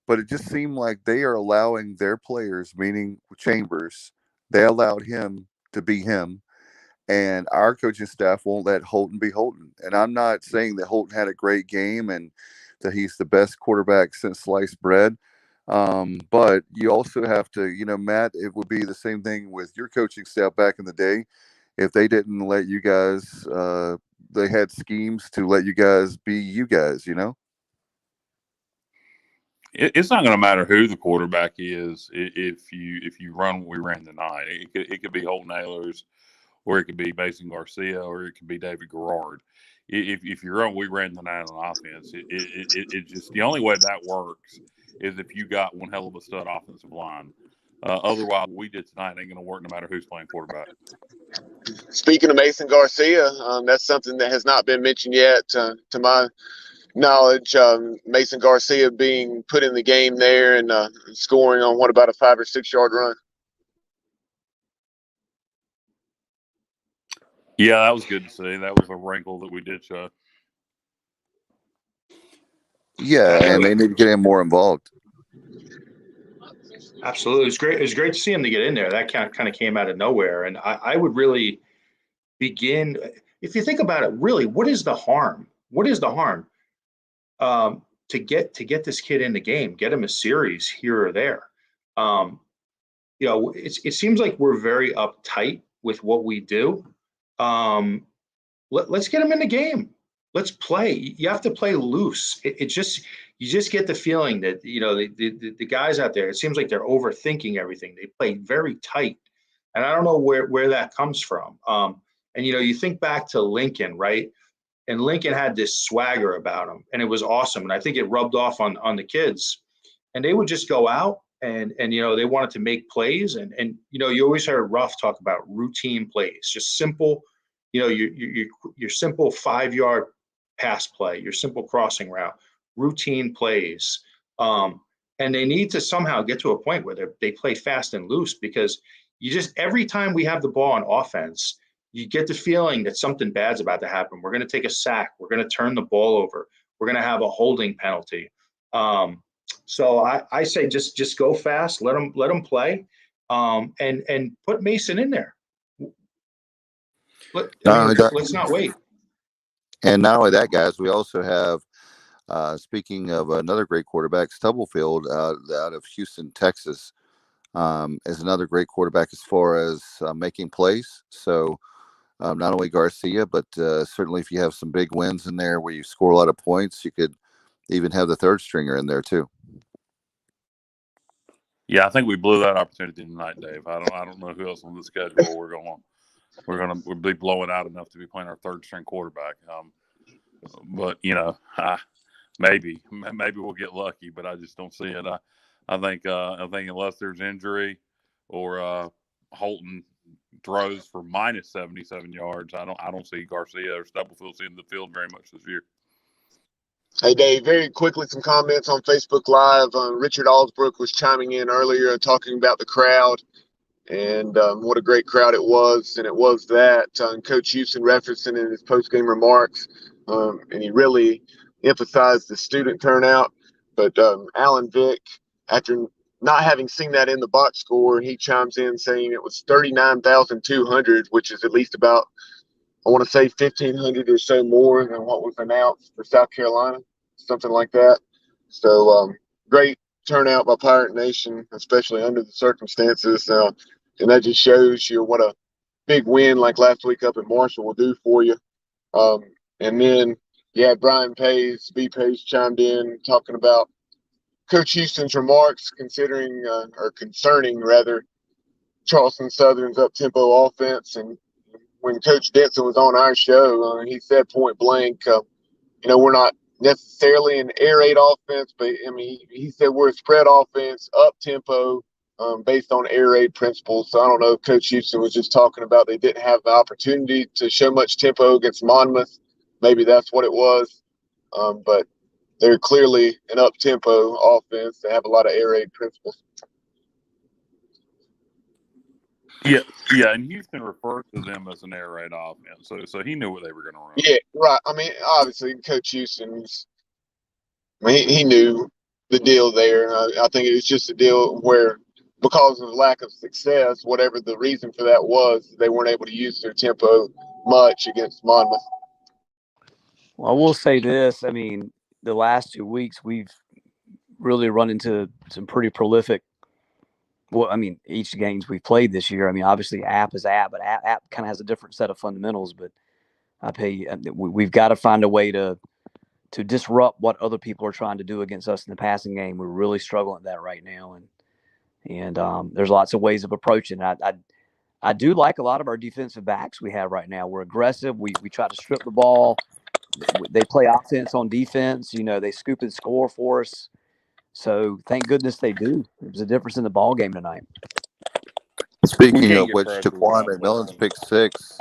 But it just seemed like they are allowing their players, meaning Chambers, they allowed him to be him. And our coaching staff won't let Holton be Holton. And I'm not saying that Holton had a great game and that he's the best quarterback since sliced bread. But you also have to, Matt, it would be the same thing with your coaching staff back in the day. If they didn't let you guys, they had schemes to let you guys be you guys, It's not going to matter who the quarterback is if you run what we ran tonight. It could be Holton Ahlers, or it could be Mason Garcia, or it could be David Garrard. If you run what we ran tonight on offense, it just, the only way that works is if you got one hell of a stud offensive line. Otherwise, what we did tonight ain't going to work no matter who's playing quarterback. Speaking of Mason Garcia, that's something that has not been mentioned yet, to my knowledge. Mason Garcia being put in the game there and scoring on about a 5 or 6 yard run. Yeah, that was good to see. That was a wrinkle that we did show. Yeah, and they need to get him more involved. Absolutely. It was great. It was great to see him to get in there. That kind of came out of nowhere. And I would really begin, if you think about it, really, what is the harm? What is the harm to get this kid in the game, get him a series here or there? It seems like we're very uptight with what we do. Let's get him in the game. Let's play. You have to play loose. You just get the feeling that, the guys out there, it seems like they're overthinking everything. They play very tight. And I don't know where that comes from. And you think back to Lincoln, right? And Lincoln had this swagger about him, and it was awesome. And I think it rubbed off on the kids. And they would just go out and they wanted to make plays. And you always heard Ruff talk about routine plays, just simple, your simple 5 yard pass play, your simple crossing route, routine plays. And they need to somehow get to a point where they play fast and loose, because every time we have the ball on offense, you get the feeling that something bad's about to happen. We're going to take a sack. We're going to turn the ball over. We're going to have a holding penalty. So I say just go fast, let them play, and put Mason in there. Let's not wait. And not only that, guys, we also have, speaking of another great quarterback, Stubblefield out of Houston, Texas, is another great quarterback as far as making plays. So not only Garcia, but certainly if you have some big wins in there where you score a lot of points, you could even have the third stringer in there too. Yeah, I think we blew that opportunity tonight, Dave. I don't know who else on the schedule we'll be blowing out enough to be playing our third string quarterback. But maybe we'll get lucky, but I just don't see it. I think unless there's injury or Holton throws for minus 77 yards. I don't see Garcia or Stubblefield seeing the field very much this year. Hey, Dave, very quickly, some comments on Facebook Live. Richard Alsbrook was chiming in earlier talking about the crowd and what a great crowd it was. And it was that. Coach Houston referencing in his post-game remarks, and he really emphasized the student turnout. But Alan Vick, after not having seen that in the box score, he chimes in saying it was 39,200, which is at least about, I want to say 1,500 or so more than what was announced for South Carolina, something like that. So great turnout by Pirate Nation, especially under the circumstances. And that just shows you what a big win like last week up in Marshall will do for you. And then, Brian Pace, B. Pace chimed in talking about Coach Houston's remarks concerning Charleston Southern's up-tempo offense. And when Coach Denson was on our show, he said point blank, we're not necessarily an air raid offense, but he said we're a spread offense, up-tempo, based on air raid principles. So I don't know if Coach Houston was just talking about they didn't have the opportunity to show much tempo against Monmouth. Maybe that's what it was. But they're clearly an up-tempo offense. They have a lot of air raid principles. Yeah, and Houston referred to them as an air raid offense, so he knew what they were going to run. Yeah, right. Obviously, Coach Houston's. He knew the deal there. I think it was just a deal where, because of lack of success, whatever the reason for that was, they weren't able to use their tempo much against Monmouth. Well, I will say this. The last 2 weeks, we've really run into some pretty prolific. Well, each games we've played this year. Obviously, App is App, but App kind of has a different set of fundamentals. But we've got to find a way to disrupt what other people are trying to do against us in the passing game. We're really struggling at that right now, and there's lots of ways of approaching it. I do like a lot of our defensive backs we have right now. We're aggressive. We try to strip the ball. They play offense on defense. They scoop and score for us. So thank goodness they do. There's a difference in the ball game tonight. Speaking of which, Jaquan McMillan's pick six.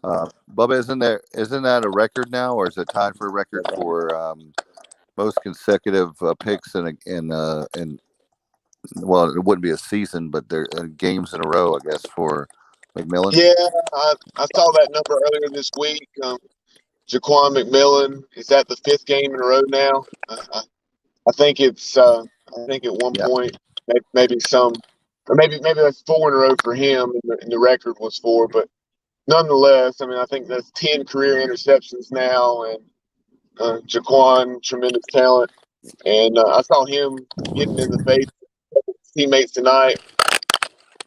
Bubba, isn't that a record now, or is it tied for a record for most consecutive picks in well, it wouldn't be a season, but they're games in a row, I guess, for McMillan. Yeah, I saw that number earlier this week. Jaquan McMillan is at the 5th game in a row now. I think it's. I think at one point maybe that's 4 in a row for him, and the record was 4. But nonetheless, I think that's 10 career interceptions now, and Jaquan, tremendous talent, and I saw him getting in the face of his teammates tonight,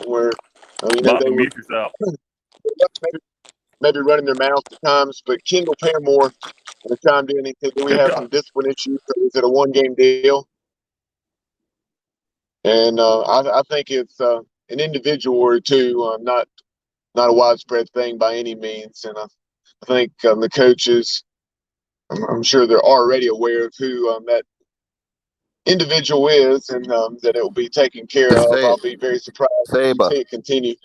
where they were maybe running their mouth at times. But Kendall Paramore chimed in. He said, "Do we have some discipline issues, or is it a one-game deal?" And I think it's an individual or two, not a widespread thing by any means. And I think the coaches, I'm sure they're already aware of who that individual is, and that it will be taken care of. I'll be very surprised if you see it continue.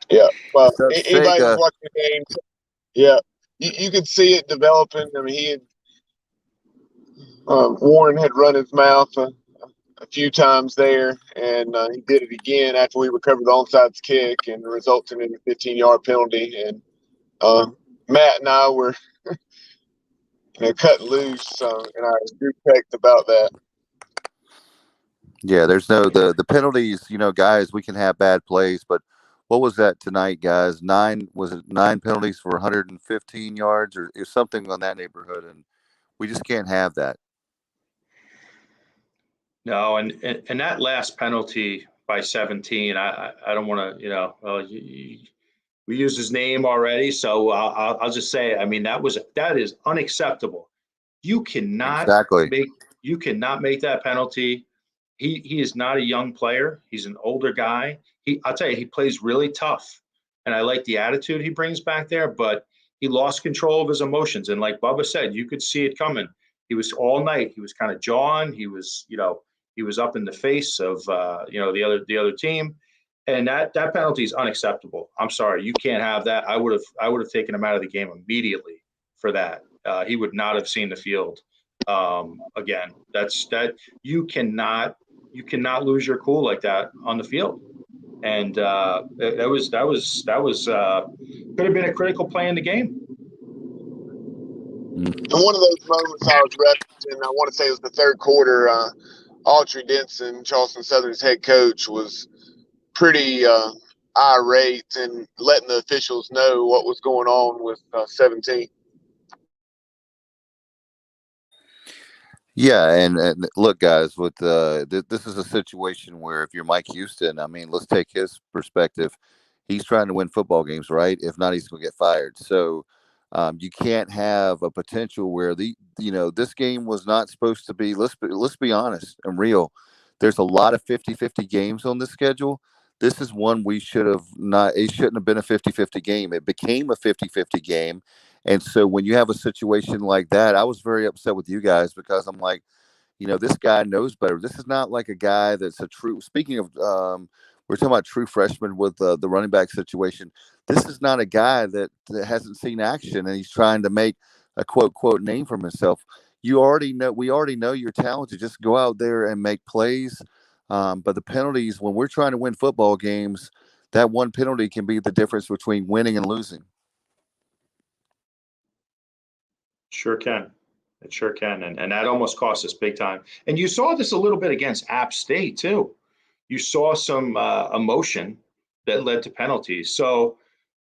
Yeah. Well, anybody who's watching the game, you could see it developing. Warren had run his mouth a few times there, and he did it again after we recovered the onside kick, and resulted in a 15-yard penalty. And Matt and I were cut loose in our group text about that. Yeah, there's the penalties. Guys, we can have bad plays, but what was that tonight, guys? 9 penalties for 115 yards, or something on that neighborhood, and we just can't have that. No, and that last penalty by 17, I don't want to, we used his name already, so I'll just say, that is unacceptable. You cannot make that penalty. He is not a young player. He's an older guy. I'll tell you, he plays really tough, and I like the attitude he brings back there, but he lost control of his emotions. And like Bubba said, you could see it coming. He was all night. He was kind of jawing. He was, he was up in the face of, the other team. And that penalty is unacceptable. I'm sorry, you can't have that. I would have taken him out of the game immediately for that. He would not have seen the field again. That you cannot lose your cool like that on the field. And that was could have been a critical play in the game. And one of those moments I was referencing, I want to say it was the third quarter. Autry Denson, Charleston Southern's head coach, was pretty irate and letting the officials know what was going on with 17. Yeah, and look, guys, with this is a situation where if you're Mike Houston, I mean, let's take his perspective. He's trying to win football games, right? If not, he's going to get fired. So you can't have a potential where this game was not supposed to be. Let's be honest and real. There's a lot of 50-50 games on this schedule. This is one we should have not. It shouldn't have been a 50-50 game. It became a 50-50 game. And so when you have a situation like that, I was very upset with you guys because I'm like, this guy knows better. This is not like a guy that's a true. Speaking of, we're talking about true freshman with the running back situation. This is not a guy that hasn't seen action and he's trying to make a quote name for himself. We already know you're talented. Just go out there and make plays. But the penalties, when we're trying to win football games, that one penalty can be the difference between winning and losing. Sure can. It sure can. And that almost cost us big time. And you saw this a little bit against App State, too. You saw some emotion that led to penalties. So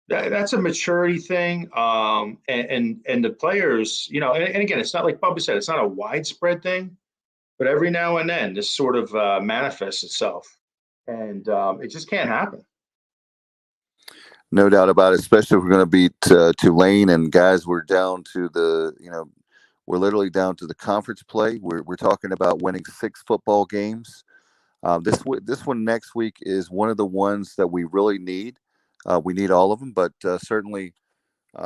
that's a maturity thing. And the players, and again, it's not like Bubba said, it's not a widespread thing, but every now and then this sort of manifests itself. And it just can't happen. No doubt about it, especially if we're going to beat Tulane. And guys, we're down to we're literally down to the conference play. We're talking about winning 6 football games. This one next week is one of the ones that we really need. We need all of them, but certainly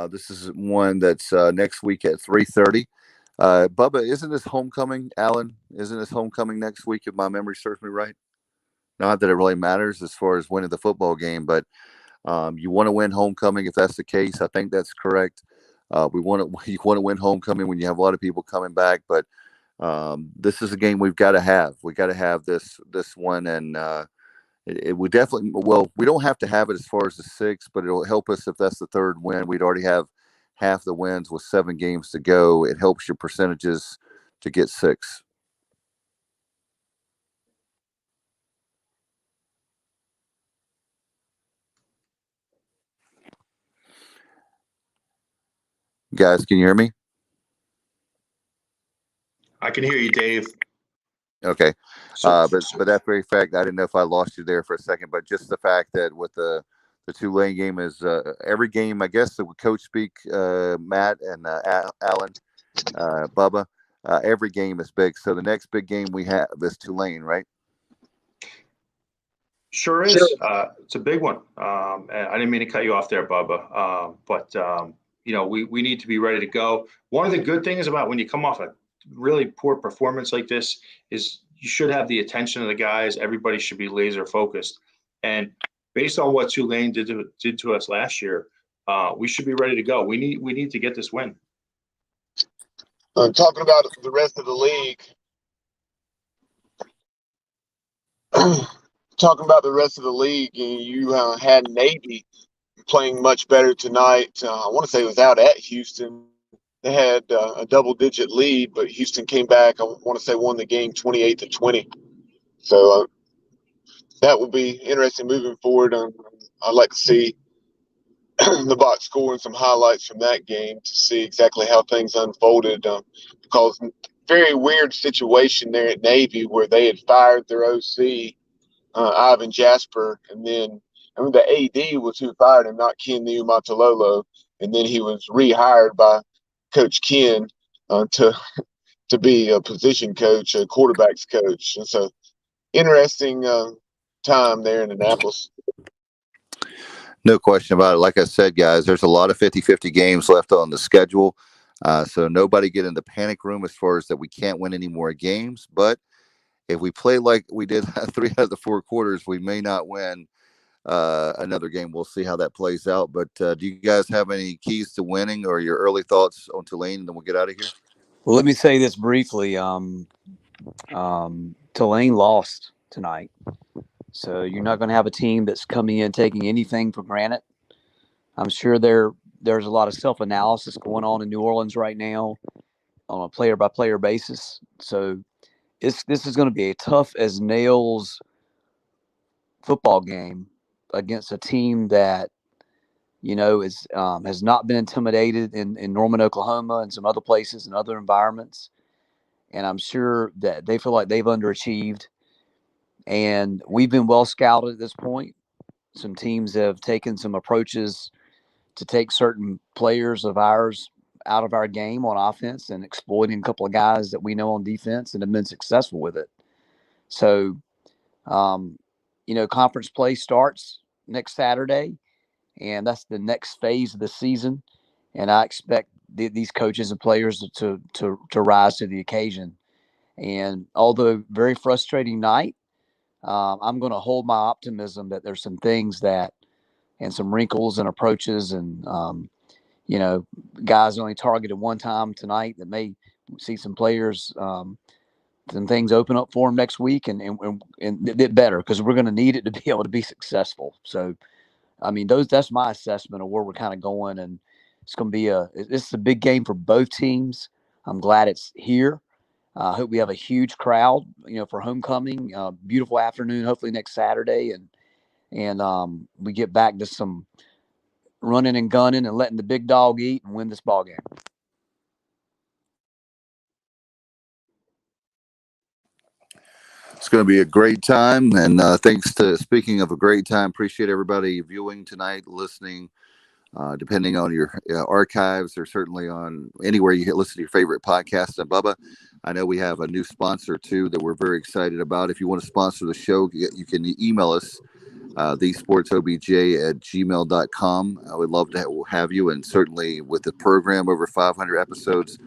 this is one that's next week at 3:30. Bubba, isn't this homecoming, Alan? Isn't this homecoming next week, if my memory serves me right? Not that it really matters as far as winning the football game, but you want to win homecoming if that's the case. I think that's correct. You want to win homecoming when you have a lot of people coming back, but this is a game we've got to have. We got to have this one, and it would definitely. Well, we don't have to have it as far as the 6, but it'll help us if that's the 3rd win. We'd already have half the wins with 7 games to go. It helps your percentages to get 6. Guys, can you hear me? I can hear you, Dave. Okay. But that very fact, I didn't know if I lost you there for a second, but just the fact that with the Tulane game is every game, I guess, that would coach speak, Matt and Alan, Bubba, every game is big. So the next big game we have is Tulane, right? Sure is. It's a big one. And I didn't mean to cut you off there, Bubba. But we need to be ready to go. One of the good things about when you come off a really poor performance like this is you should have the attention of the guys. Everybody should be laser focused. And based on what Tulane did to us last year, we should be ready to go. We need to get this win. Talking about the rest of the league. Talking about the rest of the league, you had Navy playing much better tonight. I want to say it was out at Houston. They had a double-digit lead, but Houston came back. I want to say won the game 28-20. So that will be interesting moving forward. I'd like to see the Bucs scoring some highlights from that game to see exactly how things unfolded. Because very weird situation there at Navy where they had fired their OC, Ivan Jasper, and then the AD was who fired him, not Ken Niumatalolo, and then he was rehired by Coach Ken to be a position coach, a quarterback's coach. And so interesting time there in Annapolis. No question about it. Like I said, guys, there's a lot of 50-50 games left on the schedule. So nobody get in the panic room as far as that we can't win any more games. But if we play like we did 3 out of the 4 quarters, we may not win another game. We'll see how that plays out. But do you guys have any keys to winning or your early thoughts on Tulane? And then we'll get out of here. Well, let me say this briefly. Tulane lost tonight. So you're not going to have a team that's coming in taking anything for granted. I'm sure there's a lot of self-analysis going on in New Orleans right now on a player-by-player basis. So this is going to be a tough-as-nails football game against a team that, has not been intimidated in Norman, Oklahoma, and some other places and other environments. And I'm sure that they feel like they've underachieved. And we've been well scouted at this point. Some teams have taken some approaches to take certain players of ours out of our game on offense and exploiting a couple of guys that we know on defense and have been successful with it. So, conference play starts next Saturday, and that's the next phase of the season. And I expect these coaches and players to rise to the occasion. And although very frustrating night, I'm going to hold my optimism that there's some things and some wrinkles and approaches and, guys only targeted one time tonight that may see some players, some things open up for them next week and get better because we're going to need it to be able to be successful. So, that's my assessment of where we're kind of going. And it's going to be this is a big game for both teams. I'm glad it's here. I hope we have a huge crowd, for homecoming. Beautiful afternoon, hopefully next Saturday, and we get back to some running and gunning and letting the big dog eat and win this ball game. It's going to be a great time, and speaking of a great time, appreciate everybody viewing tonight, listening. Depending on your archives or certainly on anywhere you listen to your favorite podcast. And Bubba, I know we have a new sponsor too that we're very excited about. If you want to sponsor the show, you can email us, thesportsobj@gmail.com. I would love to have you, and certainly with the program, over 500 episodes,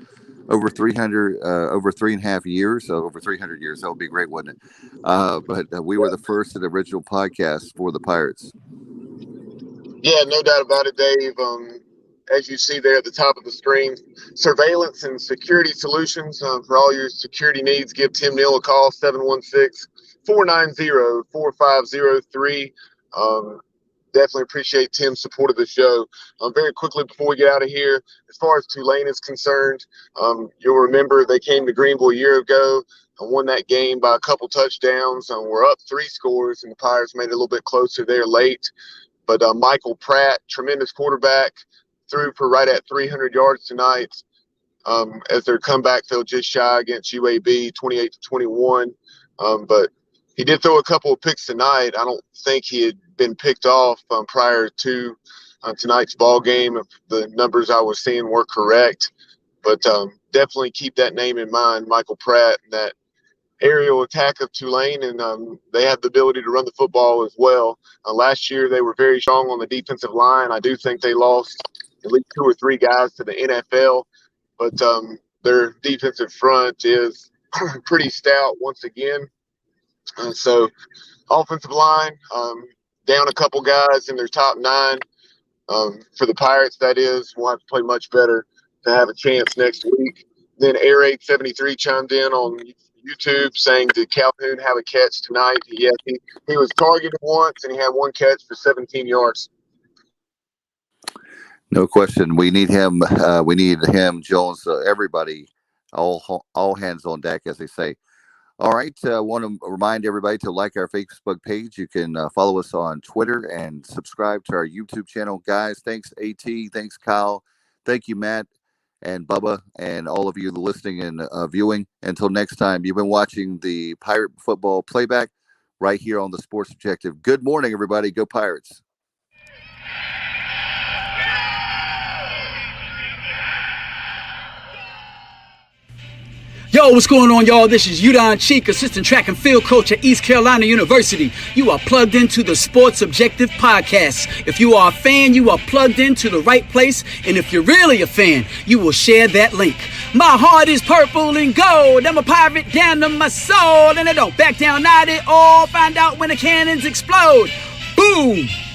over 3.5 years, so over 300 years. That would be great, wouldn't it? But we were the first and original podcast for the Pirates. Yeah, no doubt about it, Dave. As you see there at the top of the screen, surveillance and security solutions for all your security needs. Give Tim Neal a call, 716-490-4503. Definitely appreciate Tim's support of the show. Very quickly before we get out of here, as far as Tulane is concerned, you'll remember they came to Greenville a year ago and won that game by a couple touchdowns. We're up 3 scores, and the Pirates made it a little bit closer there late. But Michael Pratt, tremendous quarterback, threw for right at 300 yards tonight. As their comeback fell just shy against UAB, 28-21. But he did throw a couple of picks tonight. I don't think he had been picked off prior to tonight's ball game. If the numbers I was seeing were correct, but definitely keep that name in mind, Michael Pratt, and that aerial attack of Tulane, and they have the ability to run the football as well. Last year, they were very strong on the defensive line. I do think they lost at least 2 or 3 guys to the NFL, but their defensive front is pretty stout once again. So offensive line, down a couple guys in their top 9. For the Pirates, that is, we'll have to play much better to have a chance next week. Then Air 873 chimed in on YouTube saying, did Calhoun have a catch tonight? Yes, he was targeted once, and he had 1 catch for 17 yards. No question. We need him. We need him, Jones, everybody, all hands on deck, as they say. All right. I want to remind everybody to like our Facebook page. You can follow us on Twitter and subscribe to our YouTube channel. Guys, thanks, AT. Thanks, Kyle. Thank you, Matt and Bubba, and all of you listening and viewing. Until next time, you've been watching the Pirate Football Playback right here on the Sports Objective. Good morning, everybody. Go Pirates. Yo, what's going on, y'all? This is Udon Cheek, assistant track and field coach at East Carolina University. You are plugged into the Sports Objective Podcast. If you are a fan, you are plugged into the right place. And if you're really a fan, you will share that link. My heart is purple and gold. I'm a pirate down to my soul. And I don't back down, not at all. Find out when the cannons explode. Boom!